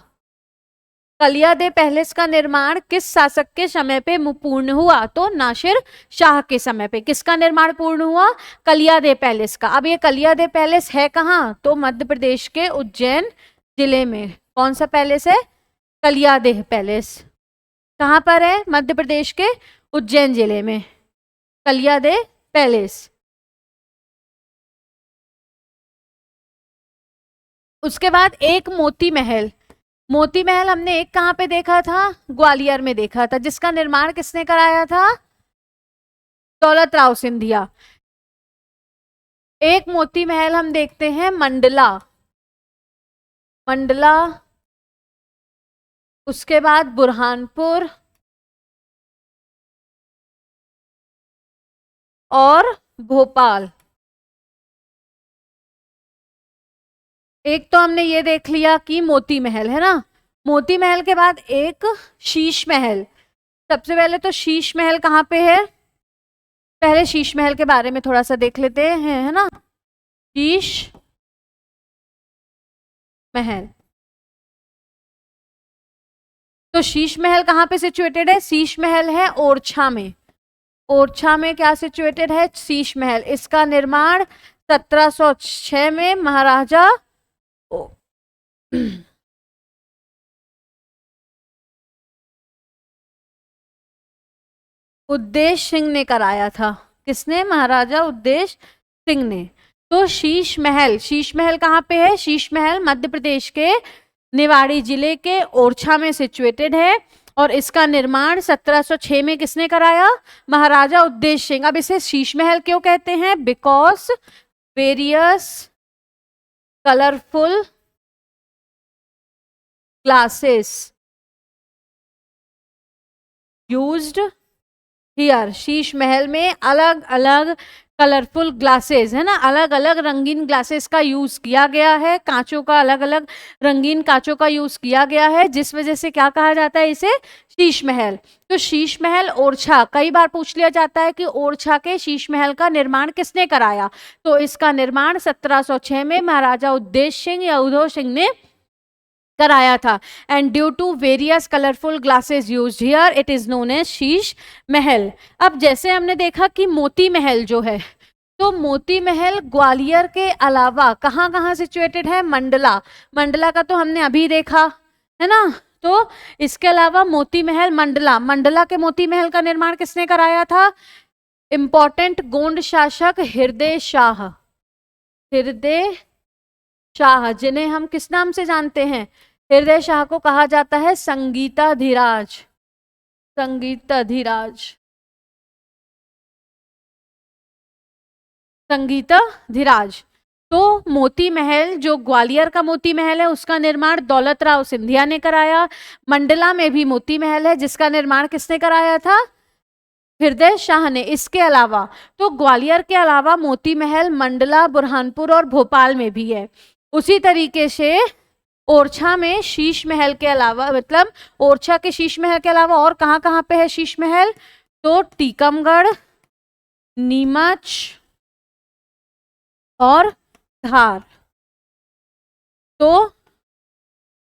कलियादेह पैलेस का निर्माण किस शासक के समय पे पूर्ण हुआ? तो नासिर शाह के समय पे। किसका निर्माण पूर्ण हुआ? कलियादेह पैलेस का। अब ये कलियादेह पैलेस है कहाँ? तो मध्य प्रदेश के उज्जैन जिले में। कौन सा पैलेस है? कलियादेह पैलेस। कहाँ पर है? मध्य प्रदेश के उज्जैन जिले में कलियादेह पैलेस। उसके बाद एक मोती महल। मोती महल हमने एक कहाँ पे देखा था? ग्वालियर में देखा था, जिसका निर्माण किसने कराया था? दौलत राव सिंधिया। एक मोती महल हम देखते हैं मंडला। मंडला। उसके बाद बुरहानपुर और भोपाल। एक तो हमने ये देख लिया कि मोती महल, है ना। मोती महल के बाद एक शीश महल। सबसे पहले तो शीश महल कहाँ पे है? पहले शीश महल के बारे में थोड़ा सा देख लेते हैं, है ना। शीश महल। तो शीश महल कहाँ पे सिचुएटेड है? शीश महल है ओरछा में। ओरछा में क्या सिचुएटेड है? शीश महल। इसका निर्माण 1706 में महाराजा उद्देश्य सिंह ने कराया था। किसने? महाराजा उद्देश्य सिंह ने। तो शीश महल, शीश महल कहाँ पे है? शीश महल मध्य प्रदेश के निवाड़ी जिले के ओरछा में सिचुएटेड है, और इसका निर्माण 1706 में किसने कराया? महाराजा उद्देश्य सिंह। अब इसे शीश महल क्यों कहते हैं? Because various colourful glasses used here. Sheesh Mahal में अलग अलग कलरफुल ग्लासेस, है ना, अलग अलग रंगीन ग्लासेस का यूज किया गया है। कांचों का, अलग अलग रंगीन कांचों का यूज किया गया है, जिस वजह से क्या कहा जाता है इसे? शीश महल। तो शीश महल ओरछा, कई बार पूछ लिया जाता है कि ओरछा के शीश महल का निर्माण किसने कराया? तो इसका निर्माण 1706 में महाराजा उद्देश्य सिंह या उधो सिंह ने कराया था। And due to various colourful glasses used here it is known as Sheesh Mahal. अब जैसे हमने देखा कि मोती महल जो है, तो मोती महल ग्वालियर के अलावा कहाँ कहाँ सिचुएटेड है? मंडला। मंडला का तो हमने अभी देखा, है ना। तो इसके अलावा मोती महल मंडला। मंडला के मोती महल का निर्माण किसने कराया था? इंपॉर्टेंट गोंड शासक हृदय शाह। हृदय शाह, जिन्हें हम किस नाम से जानते हैं? हृदय शाह को कहा जाता है संगीताधिराज। संगीताधिराज। संगीताधिराज। तो मोती महल, जो ग्वालियर का मोती महल है, उसका निर्माण दौलत राव सिंधिया ने कराया। मंडला में भी मोती महल है, जिसका निर्माण किसने कराया था? हृदय शाह ने। इसके अलावा तो ग्वालियर के अलावा मोती महल मंडला, बुरहानपुर और भोपाल में भी है। उसी तरीके से ओरछा में शीश महल के अलावा, मतलब ओरछा के शीश महल के अलावा और कहाँ कहाँ पे है शीश महल, तो टीकमगढ़, नीमच और धार। तो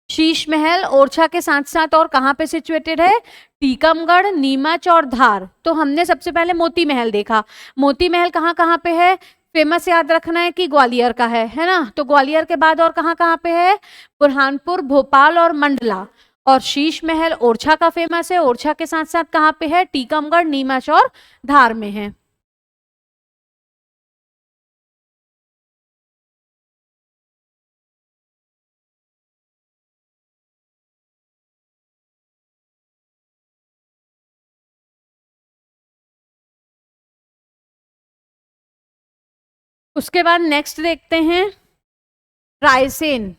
शीश महल ओरछा के साथ साथ और कहाँ पे सिचुएटेड है, टीकमगढ़, नीमच और धार। तो हमने सबसे पहले मोती महल देखा। मोती महल कहाँ कहाँ पे है, फेमस याद रखना है कि ग्वालियर का है ना। तो ग्वालियर के बाद और कहाँ कहाँ पे है, बुरहानपुर, भोपाल और मंडला। और शीश महल ओरछा का फेमस है। ओरछा के साथ साथ कहाँ पे है, टीकमगढ़, नीमच और धार में है। उसके बाद नेक्स्ट देखते हैं रायसेन।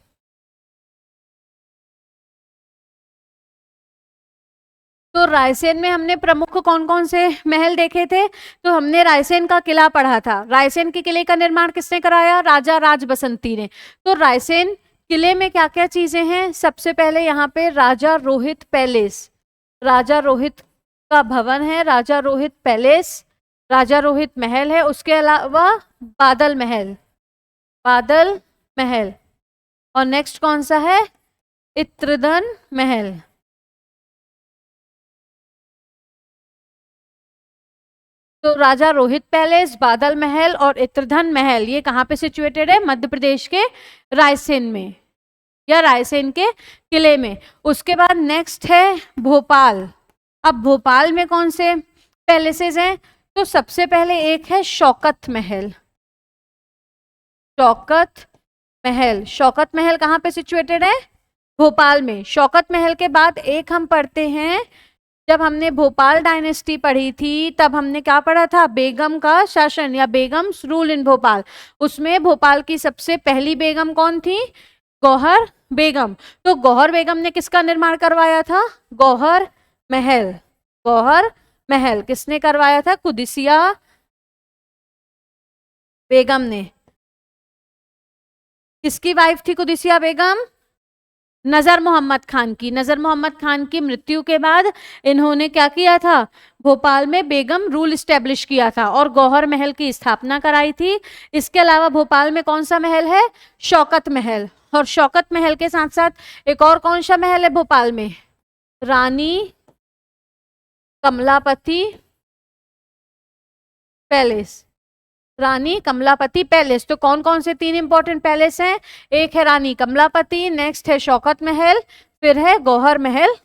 तो रायसेन में हमने प्रमुख कौन कौन से महल देखे थे, तो हमने रायसेन का किला पढ़ा था। रायसेन के किले का निर्माण किसने कराया, राजा राज बसंती ने। तो रायसेन किले में क्या क्या चीजें हैं, सबसे पहले यहाँ पे राजा रोहित पैलेस, राजा रोहित का भवन है, राजा रोहित पैलेस, राजा रोहित महल है। उसके अलावा बादल महल, बादल महल। और नेक्स्ट कौन सा है, इत्रधन महल। तो राजा रोहित पैलेस, बादल महल और इत्रधन महल, ये कहाँ पे सिचुएटेड है, मध्य प्रदेश के रायसेन में या रायसेन के किले में। उसके बाद नेक्स्ट है भोपाल। अब भोपाल में कौन से पैलेसेस हैं, तो सबसे पहले एक है शौकत महल। शौकत महल, शौकत महल कहाँ पे सिचुएटेड है, भोपाल में। शौकत महल के बाद एक हम पढ़ते हैं, जब हमने भोपाल डायनेस्टी पढ़ी थी तब हमने क्या पढ़ा था, बेगम का शासन या बेगम्स रूल इन भोपाल। उसमें भोपाल की सबसे पहली बेगम कौन थी, गौहर बेगम। तो गौहर बेगम ने किसका निर्माण करवाया था, गौहर महल। गौहर महल किसने करवाया था, कुदिसिया बेगम ने। किसकी वाइफ थी कुदिसिया बेगम, नजर मोहम्मद खान की। नजर मोहम्मद खान की मृत्यु के बाद इन्होंने क्या किया था, भोपाल में बेगम रूल स्टैब्लिश किया था और गौहर महल की स्थापना कराई थी। इसके अलावा भोपाल में कौन सा महल है, शौकत महल। और शौकत महल के साथ साथ एक और कौन सा महल है भोपाल में, रानी कमलापति पैलेस, रानी कमलापति पैलेस। तो कौन कौन से तीन इंपॉर्टेंट पैलेस हैं, एक है रानी कमलापति, नेक्स्ट है शौकत महल, फिर है गौहर महल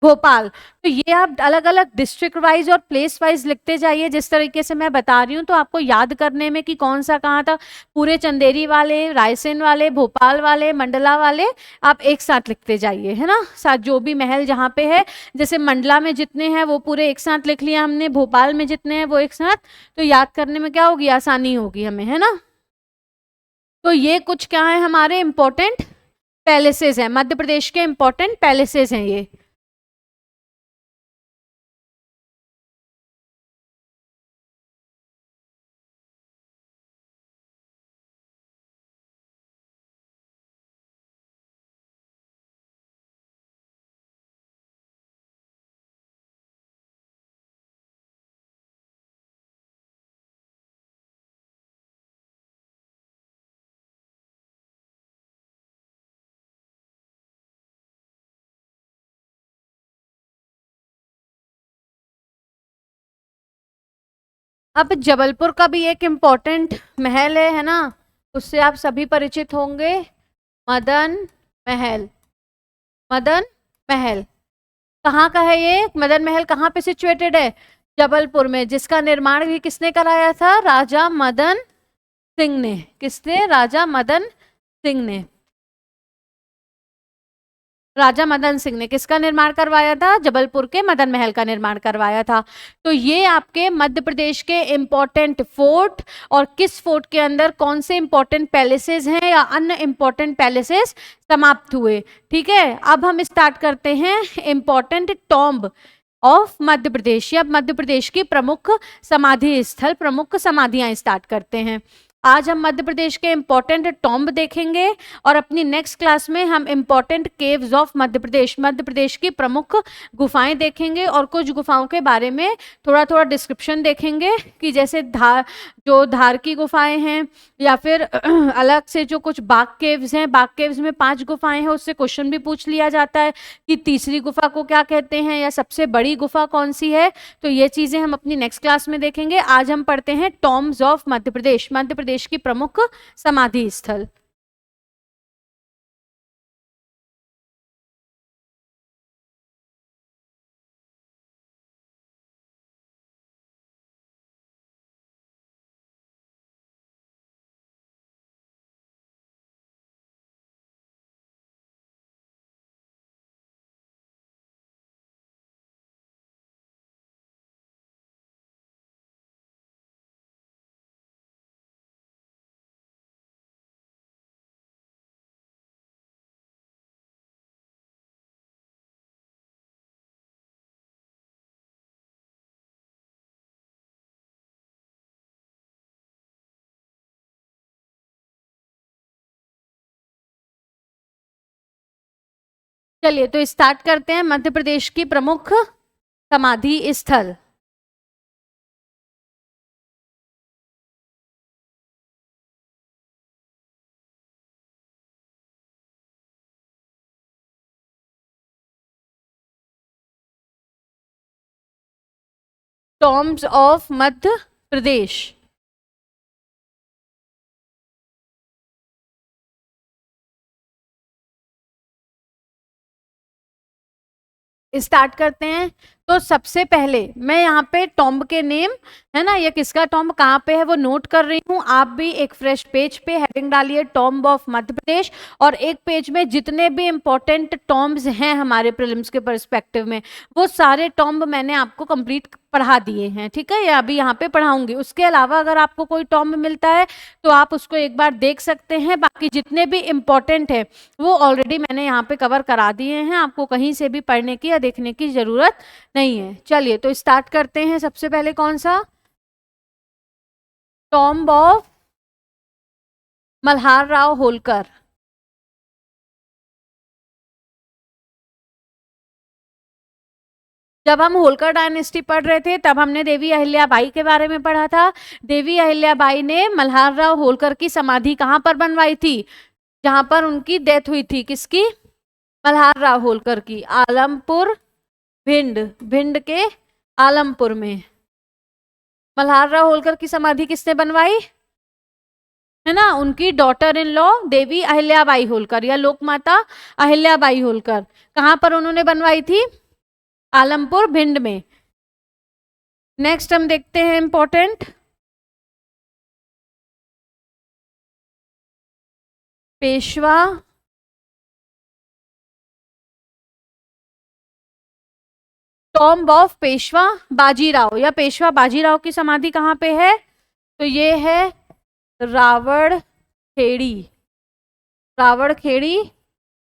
भोपाल। तो ये आप अलग अलग डिस्ट्रिक्ट वाइज और प्लेस वाइज लिखते जाइए जिस तरीके से मैं बता रही हूँ, तो आपको याद करने में कि कौन सा कहाँ था। पूरे चंदेरी वाले, रायसेन वाले, भोपाल वाले, मंडला वाले आप एक साथ लिखते जाइए, है ना। साथ जो भी महल जहाँ पे है, जैसे मंडला में जितने हैं वो पूरे एक साथ लिख लिया हमने, भोपाल में जितने हैं वो एक साथ, तो याद करने में क्या होगी, आसानी होगी हमें, है ना। तो ये कुछ क्या है, हमारे इंपॉर्टेंट पैलेसेस हैं, मध्य प्रदेश के इंपॉर्टेंट पैलेसेस हैं ये। अब जबलपुर का भी एक इम्पॉर्टेंट महल है ना, उससे आप सभी परिचित होंगे, मदन महल। मदन महल कहाँ का है ये, मदन महल कहाँ पे सिचुएटेड है, जबलपुर में, जिसका निर्माण भी किसने कराया था, राजा मदन सिंह ने। किसने, राजा मदन सिंह ने। राजा मदन सिंह ने किसका निर्माण करवाया था, जबलपुर के मदन महल का निर्माण करवाया था। तो ये आपके मध्य प्रदेश के इंपॉर्टेंट फोर्ट, और किस फोर्ट के अंदर कौन से इंपॉर्टेंट पैलेसेस हैं या अन्य इंपॉर्टेंट पैलेसेस समाप्त हुए। ठीक है, अब हम स्टार्ट करते हैं इंपॉर्टेंट टॉम्ब। ऑफ मध्य प्रदेश, या मध्य प्रदेश की प्रमुख समाधि स्थल, प्रमुख समाधियां स्टार्ट करते हैं। आज हम मध्य प्रदेश के इंपॉर्टेंट टॉम्ब देखेंगे और अपनी नेक्स्ट क्लास में हम इंपॉर्टेंट केव्स ऑफ मध्य प्रदेश की प्रमुख गुफाएं देखेंगे और कुछ गुफाओं के बारे में थोड़ा थोड़ा डिस्क्रिप्शन देखेंगे कि जैसे जो धार की गुफाएं हैं, या फिर अलग से जो कुछ बाग केव्स हैं, बाग केव्स में 5 गुफाएं हैं, उससे क्वेश्चन भी पूछ लिया जाता है कि तीसरी गुफा को क्या कहते हैं, या सबसे बड़ी गुफा कौन सी है। तो ये चीजें हम अपनी नेक्स्ट क्लास में देखेंगे। आज हम पढ़ते हैं टॉम्ब्स ऑफ मध्य प्रदेश की प्रमुख समाधि स्थल। चलिए तो स्टार्ट करते हैं मध्य प्रदेश की प्रमुख समाधि स्थल। Tombs of Madhya Pradesh. Start करते हैं। तो सबसे पहले मैं यहाँ पे टॉम्ब के नेम, है ना, ये किसका टॉम्ब कहाँ पे है वो नोट कर रही हूँ। आप भी एक फ्रेश पेज पे हेडिंग डालिए टॉम्ब ऑफ मध्य प्रदेश, और एक पेज में जितने भी इंपॉर्टेंट टॉम्ब्स हैं हमारे प्रीलिम्स के पर्सपेक्टिव में, वो सारे टॉम्ब मैंने आपको कंप्लीट पढ़ा दिए हैं, ठीक है, या अभी यहाँ पे पढ़ाऊंगी। उसके अलावा अगर आपको कोई टॉम्ब मिलता है तो आप उसको एक बार देख सकते हैं। बाकी जितने भी इंपॉर्टेंट है वो ऑलरेडी मैंने यहाँ पे कवर करा दिए हैं, आपको कहीं से भी पढ़ने की या देखने की जरूरत नहीं है। चलिए तो स्टार्ट करते हैं। सबसे पहले कौन सा, टॉम्ब ऑफ मल्हार राव होलकर। जब हम होलकर डायनेस्टी पढ़ रहे थे तब हमने देवी अहिल्याबाई के बारे में पढ़ा था। देवी अहिल्याबाई ने मल्हार राव होलकर की समाधि कहाँ पर बनवाई थी, जहां पर उनकी डेथ हुई थी, किसकी, मल्हार राव होलकर की, आलमपुर भिंड, भिंड के आलमपुर में मल्हार राव होलकर की समाधि किसने बनवाई, है ना, उनकी daughter in law Devi Ahilyabai Holkar या लोकमाता अहिल्याबाई होलकर। कहां पर उन्होंने बनवाई थी, आलमपुर भिंड में। नेक्स्ट हम देखते हैं important, Peshwa tomb of Peshwa Bajirao या पेशवा बाजीराव की समाधि कहाँ पे है, तो ये है रावड़खेड़ी, रावड़खेड़ी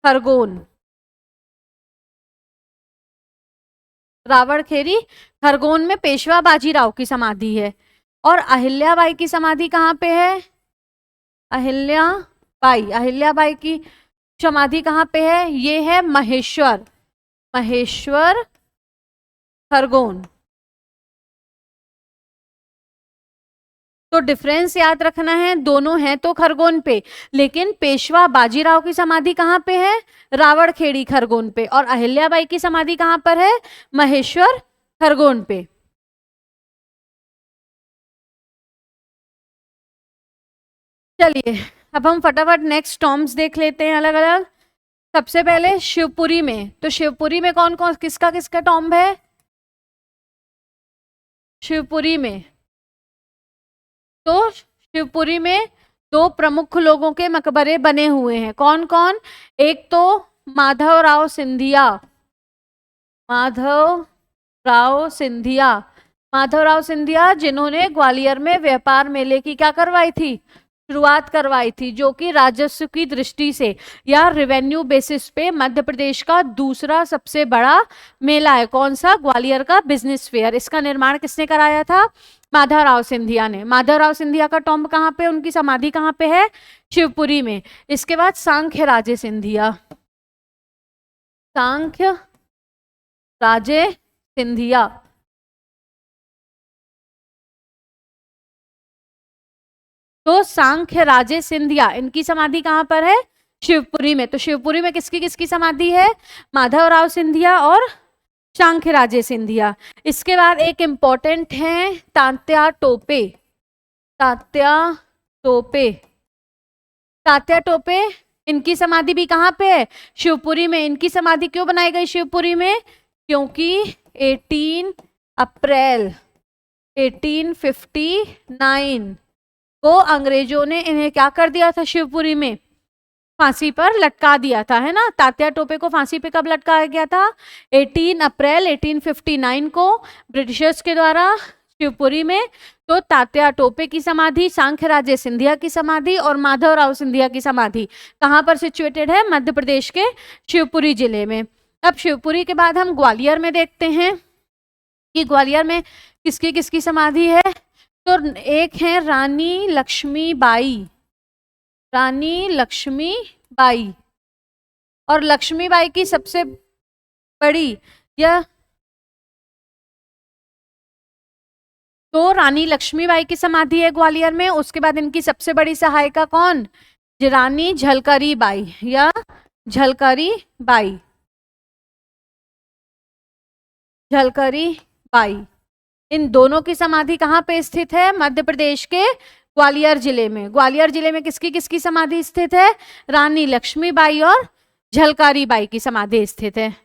खरगोन, रावड़खेड़ी खरगोन में पेशवा बाजीराव की समाधि है। और अहिल्याबाई की समाधि कहाँ पे है, अहिल्याबाई, अहिल्याबाई की समाधि कहाँ पे है, ये है महेश्वर, महेश्वर खरगोन। तो डिफरेंस याद रखना है, दोनों हैं तो खरगोन पे, लेकिन पेशवा बाजीराव की समाधि कहाँ पे है, रावड़खेड़ी खरगोन पे, और अहिल्याबाई की समाधि कहाँ पर है, महेश्वर खरगोन पे। चलिए अब हम फटाफट नेक्स्ट टॉम्ब्स देख लेते हैं अलग अलग। सबसे पहले शिवपुरी में, तो शिवपुरी में कौन कौन किसका किसका टॉम्ब है, शिवपुरी में, तो शिवपुरी में 2 प्रमुख लोगों के मकबरे बने हुए हैं, कौन कौन, एक तो माधवराव सिंधिया, माधवराव सिंधिया, माधवराव सिंधिया जिन्होंने ग्वालियर में व्यापार मेले की क्या करवाई थी, शुरुआत करवाई थी, जो कि राजस्व की दृष्टि से या रेवेन्यू बेसिस पे मध्य प्रदेश का दूसरा सबसे बड़ा मेला है। कौन सा? ग्वालियर का बिजनेस फेयर। इसका निर्माण किसने कराया था? माधवराव सिंधिया ने। माधवराव सिंधिया का टॉम्ब कहाँ पे, उनकी समाधि कहाँ पे है? शिवपुरी में। इसके बाद सांख्य राजे सिंधिया, सांख्य राजे सिंधिया, तो सांख्य राजे सिंधिया, इनकी समाधि कहां पर है? शिवपुरी में। तो शिवपुरी में किसकी किसकी समाधि है? माधवराव सिंधिया और सांख्य राजे सिंधिया। इसके बाद एक इंपॉर्टेंट है तात्या टोपे। तात्या टोपे, तात्या टोपे, इनकी समाधि भी कहां पे है? शिवपुरी में। इनकी समाधि क्यों बनाई गई शिवपुरी में? क्योंकि 18 अप्रैल 1859 को अंग्रेजों ने इन्हें क्या कर दिया था? शिवपुरी में फांसी पर लटका दिया था, है ना। तात्या टोपे को फांसी पे कब लटकाया गया था? 18 अप्रैल 1859 को ब्रिटिशर्स के द्वारा शिवपुरी में। तो तात्या टोपे की समाधि, सांख्य राजे सिंधिया की समाधि और माधवराव सिंधिया की समाधि कहां पर सिचुएटेड है? मध्य प्रदेश के शिवपुरी जिले में। अब शिवपुरी के बाद हम ग्वालियर में देखते हैं कि ग्वालियर में किसकी किसकी समाधि है। तो एक है रानी लक्ष्मीबाई, रानी लक्ष्मीबाई, और लक्ष्मीबाई की सबसे बड़ी यह, तो रानी लक्ष्मीबाई की समाधि है ग्वालियर में। उसके बाद इनकी सबसे बड़ी सहायिका कौन? रानी झलकरी बाई या झलकरी बाई, झलकरी बाई। इन दोनों की समाधि कहां पे स्थित है? मध्य प्रदेश के ग्वालियर जिले में। ग्वालियर जिले में किसकी किसकी समाधि स्थित है? रानी लक्ष्मीबाई और झलकारी बाई की समाधि स्थित है।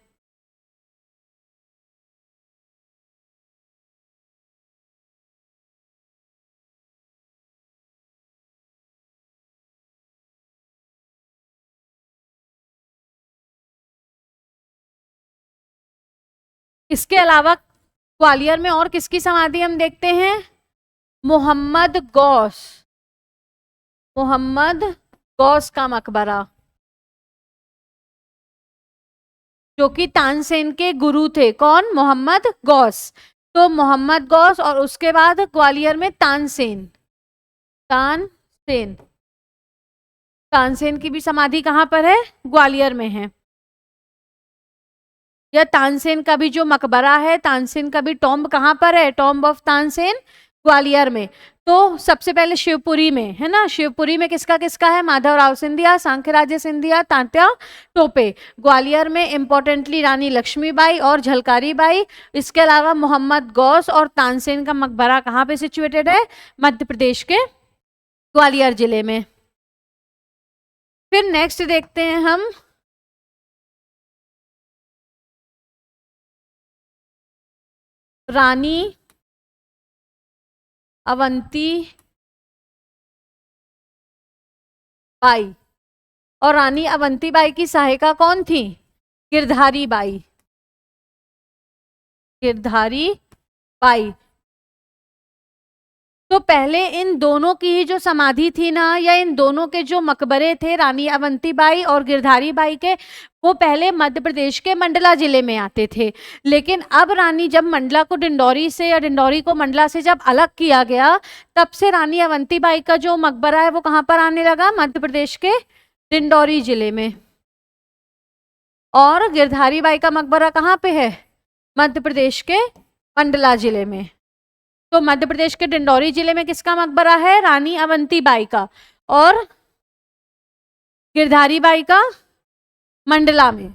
इसके अलावा ग्वालियर में और किसकी समाधि हम देखते हैं? मोहम्मद गौस, मोहम्मद गौस का मकबरा, जो कि तानसेन के गुरु थे। कौन? मोहम्मद गौस। तो मोहम्मद गौस और उसके बाद ग्वालियर में तानसेन, तानसेन, तानसेन की भी समाधि कहां पर है? ग्वालियर में है। या तानसेन का भी जो मकबरा है, तानसेन का भी टॉम्ब कहां पर है? टॉम्ब ऑफ तानसेन ग्वालियर में। तो सबसे पहले शिवपुरी में, है ना। शिवपुरी में किसका किसका है? माधवराव सिंधिया, सांख्यराजे सिंधिया, तात्या टोपे। ग्वालियर में इंपॉर्टेंटली रानी लक्ष्मीबाई और झलकारी बाई। इसके अलावा मोहम्मद गौस और तानसेन का मकबरा कहाँ पे सिचुएटेड है? मध्य प्रदेश के ग्वालियर जिले में। फिर नेक्स्ट देखते हैं हम रानी अवंती बाई। और रानी अवंती बाई की सहायिका कौन थी? Girdhari by, Girdhari by. तो पहले इन दोनों की ही जो समाधि थी ना, या इन दोनों के जो मकबरे थे, रानी अवंती बाई और गिरधारी बाई के, वो पहले मध्य प्रदेश के मंडला जिले में आते थे। लेकिन अब रानी जब मंडला को डिंडौरी से या डिंडौरी को मंडला से जब अलग किया गया, तब से रानी अवंती बाई का जो मकबरा है वो कहाँ पर आने लगा? मध्य प्रदेश के डिंडौरी जिले में। और गिरधारी बाई का मकबरा कहाँ पे है? मध्य प्रदेश के मंडला जिले में। तो मध्य प्रदेश के डिंडौरी जिले में किसका मकबरा है? रानी अवंती बाई का। और गिरधारी बाई का मंडला में।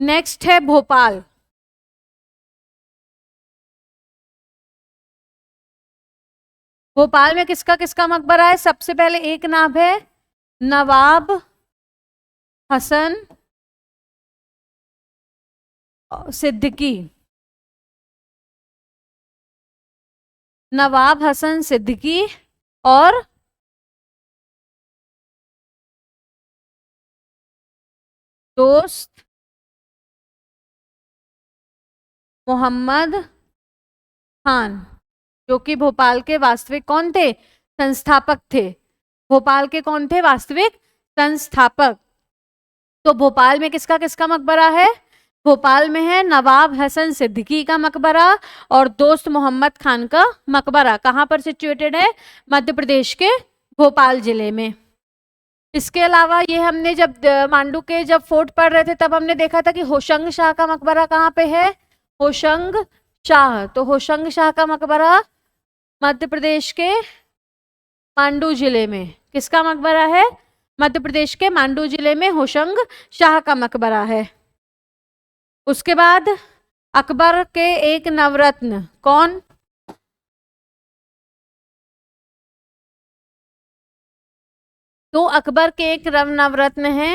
नेक्स्ट है भोपाल। भोपाल में किसका किसका मकबरा है? सबसे पहले एक नाम है नवाब हसन सिद्दीकी, नवाब हसन सिद्दीकी और दोस्त मोहम्मद खान, जो कि भोपाल के वास्तविक कौन थे? संस्थापक थे। भोपाल के कौन थे? वास्तविक संस्थापक। तो भोपाल में किसका किसका मकबरा है? भोपाल में है नवाब हसन सिद्दीकी का मकबरा और दोस्त मोहम्मद खान का मकबरा। कहाँ पर सिचुएटेड है? मध्य प्रदेश के भोपाल जिले में। इसके अलावा ये हमने जब मांडू के जब फोर्ट पढ़ रहे थे तब हमने देखा था कि होशंग शाह का मकबरा कहाँ पे है? होशंग शाह। तो होशंग शाह का मकबरा मध्य प्रदेश के मांडू जिले में। किसका मकबरा है? मध्य प्रदेश के मांडू जिले में होशंग शाह का मकबरा है। उसके बाद अकबर के एक नवरत्न कौन? तो अकबर के एक नवरत्न है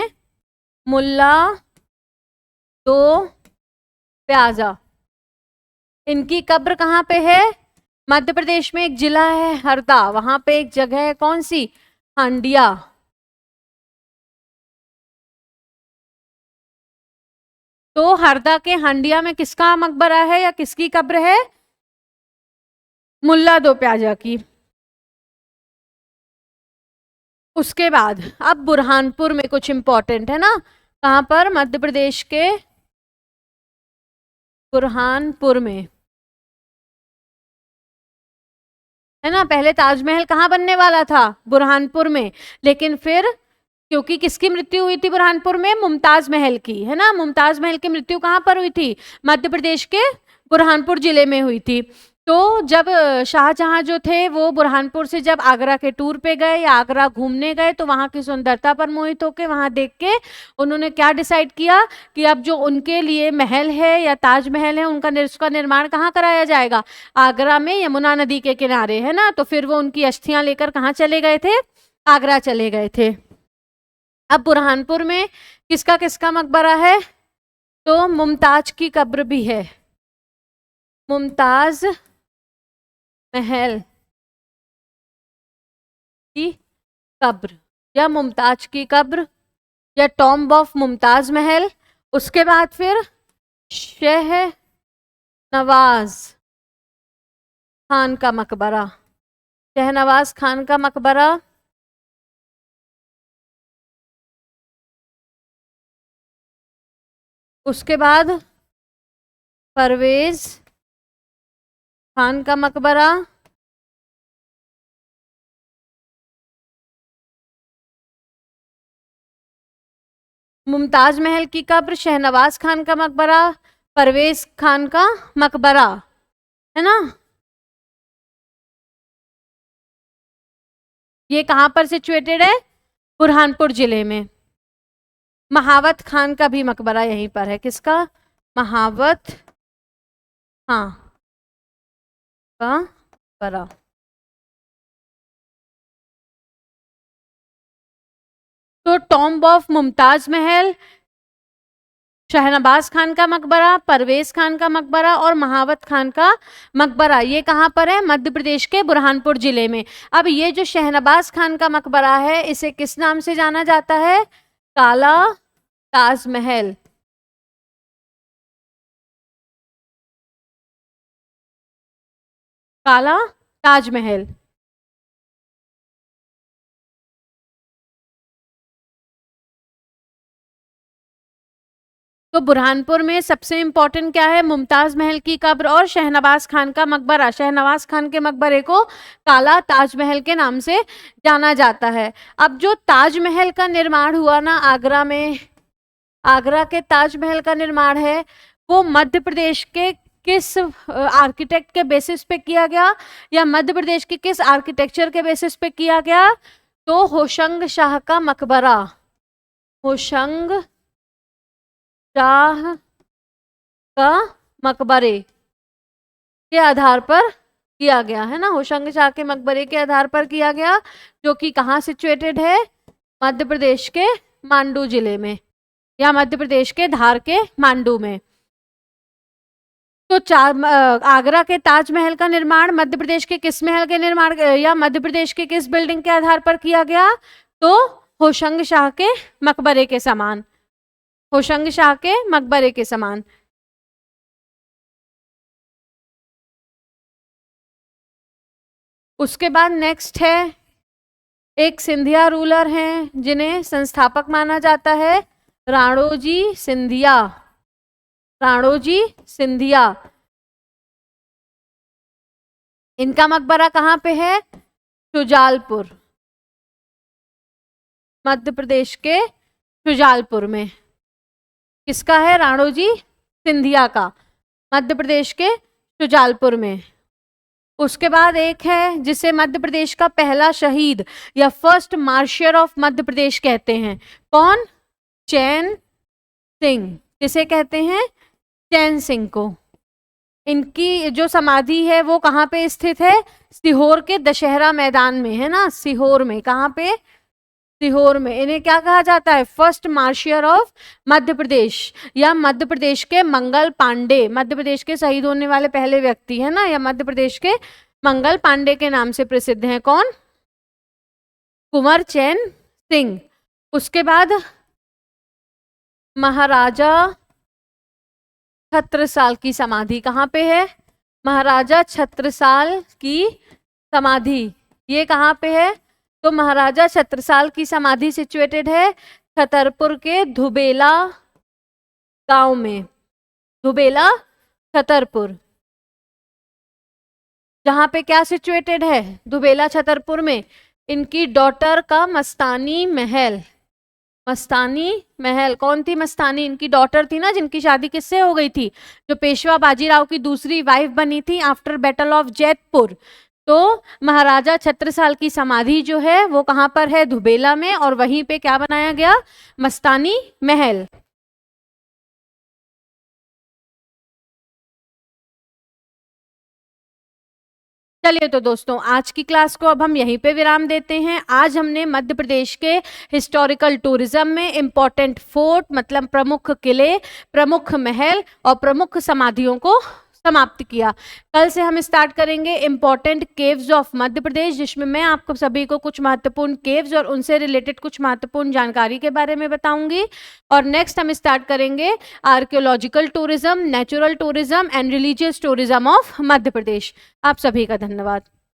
मुल्ला दो प्याजा। इनकी कब्र कहाँ पे है? मध्य प्रदेश में एक जिला है हरदा, वहां पे एक जगह है कौन सी? हांडिया। तो हरदा के हांडिया में किसका मकबरा है या किसकी कब्र है? मुल्ला दो प्याजा की। उसके बाद अब बुरहानपुर में कुछ इंपॉर्टेंट है ना। कहां पर? मध्य प्रदेश के बुरहानपुर में है ना। पहले ताजमहल कहाँ बनने वाला था? बुरहानपुर में। लेकिन फिर क्योंकि किसकी मृत्यु हुई थी बुरहानपुर में? मुमताज महल की, है ना। मुमताज महल की मृत्यु कहाँ पर हुई थी? मध्य प्रदेश के बुरहानपुर जिले में हुई थी। तो जब शाहजहां जो थे वो बुरहानपुर से जब आगरा के टूर पे गए या आगरा घूमने गए तो वहां की सुंदरता पर मोहित होकर वहां देख के उन्होंने क्या डिसाइड किया कि अब जो उनके लिए महल है या ताजमहल है उसका निर्माण कहाँ कराया जाएगा? आगरा में, यमुना नदी के किनारे, है ना। तो फिर वो उनकी अस्थियां लेकर कहाँ चले गए थे? आगरा चले गए थे। अब बुरहानपुर में किसका किसका मकबरा है? तो मुमताज की कब्र भी है। मुमताज महल की कब्र या मुमताज की कब्र या टॉम्ब ऑफ मुमताज महल। उसके बाद फिर शहनवाज खान का मकबरा। शहनवाज खान का मकबरा उसके बाद परवेज खान का मकबरा। मुमताज महल की कब्र, शहनवाज खान का मकबरा, परवेज खान का मकबरा, है ना। ये कहां पर सिचुएटेड है? बुरहानपुर जिले में। महावत खान का भी मकबरा यहीं पर है। किसका? महावत खान का मकबरा। तो टॉम्ब ऑफ मुमताज महल, शहनवाज खान का मकबरा, परवेज खान का मकबरा और महावत खान का मकबरा, ये कहाँ पर है? मध्य प्रदेश के बुरहानपुर जिले में। अब ये जो शहनवाज खान का मकबरा है इसे किस नाम से जाना जाता है? काला ताजमहल। काला ताजमहल। तो बुरहानपुर में सबसे इंपॉर्टेंट क्या है? मुमताज महल की कब्र और शहनवाज खान का मकबरा। शहनवाज खान के मकबरे को काला ताजमहल के नाम से जाना जाता है। अब जो ताजमहल का निर्माण हुआ ना आगरा में, आगरा के ताजमहल का निर्माण है वो मध्य प्रदेश के किस आर्किटेक्ट के बेसिस पे किया गया या मध्य प्रदेश के किस आर्किटेक्चर के बेसिस पे किया गया? तो होशंग शाह का मकबरा, होशंग शाह का मकबरे के आधार पर किया गया, है ना। होशंग शाह के मकबरे के आधार पर किया गया, जो कि कहाँ सिचुएटेड है? मध्य प्रदेश के मांडू जिले में या मध्य प्रदेश के धार के मांडू में। तो आगरा के ताजमहल का निर्माण मध्य प्रदेश के किस महल के निर्माण या मध्य प्रदेश के किस बिल्डिंग के आधार पर किया गया? तो होशंग शाह के मकबरे के समान, होशंग शाह के मकबरे के समान। उसके बाद नेक्स्ट है, एक सिंधिया रूलर हैं जिन्हें संस्थापक माना जाता है, राणोजी सिंधिया। राणोजी सिंधिया, इनका मकबरा कहाँ पे है? शुजालपुर, मध्य प्रदेश के शुजालपुर में। किसका है? राणोजी सिंधिया का, मध्य प्रदेश के शुजालपुर में। उसके बाद एक है जिसे मध्य प्रदेश का पहला शहीद या फर्स्ट मार्शियर ऑफ मध्य प्रदेश कहते हैं। कौन? चैन सिंह। किसे कहते हैं? चैन सिंह को। इनकी जो समाधि है वो कहाँ पे स्थित है? सीहोर के दशहरा मैदान में, है ना, सीहोर में। कहाँ पे? सीहोर में। इन्हें क्या कहा जाता है? फर्स्ट मार्शियर ऑफ मध्य प्रदेश, या मध्य प्रदेश के मंगल पांडे। मध्य प्रदेश के शहीद होने वाले पहले व्यक्ति है ना, या मध्य प्रदेश के मंगल पांडे के नाम से प्रसिद्ध हैं। कौन? कुंवर चैन सिंह। उसके बाद महाराजा छत्रसाल की समाधि कहाँ पे है? महाराजा छत्रसाल की समाधि ये कहाँ पे है? तो महाराजा छत्रसाल की समाधि सिचुएटेड है छतरपुर के धुबेला गांव में। धुबेला छतरपुर, जहां पे क्या सिचुएटेड है? धुबेला छतरपुर में। इनकी डॉटर का मस्तानी महल। मस्तानी महल, कौन थी मस्तानी? इनकी डॉटर थी ना, जिनकी शादी किससे हो गई थी? जो पेशवा बाजीराव की दूसरी वाइफ बनी थी आफ्टर बैटल ऑफ जैतपुर। तो महाराजा छत्रसाल की समाधि जो है वो कहाँ पर है? धुबेला में। और वहीं पे क्या बनाया गया? मस्तानी महल। चलिए तो दोस्तों, आज की क्लास को अब हम यहीं पे विराम देते हैं। आज हमने मध्य प्रदेश के हिस्टोरिकल टूरिज्म में इम्पोर्टेंट फोर्ट, मतलब प्रमुख किले, प्रमुख महल और प्रमुख समाधियों को समाप्त किया। कल से हम स्टार्ट करेंगे इम्पोर्टेंट केव्स ऑफ मध्य प्रदेश, जिसमें मैं आपको सभी को कुछ महत्वपूर्ण केव्स और उनसे रिलेटेड कुछ महत्वपूर्ण जानकारी के बारे में बताऊंगी। और नेक्स्ट हम स्टार्ट करेंगे archaeological tourism, natural tourism and religious tourism of Madhya Pradesh. आप सभी का धन्यवाद।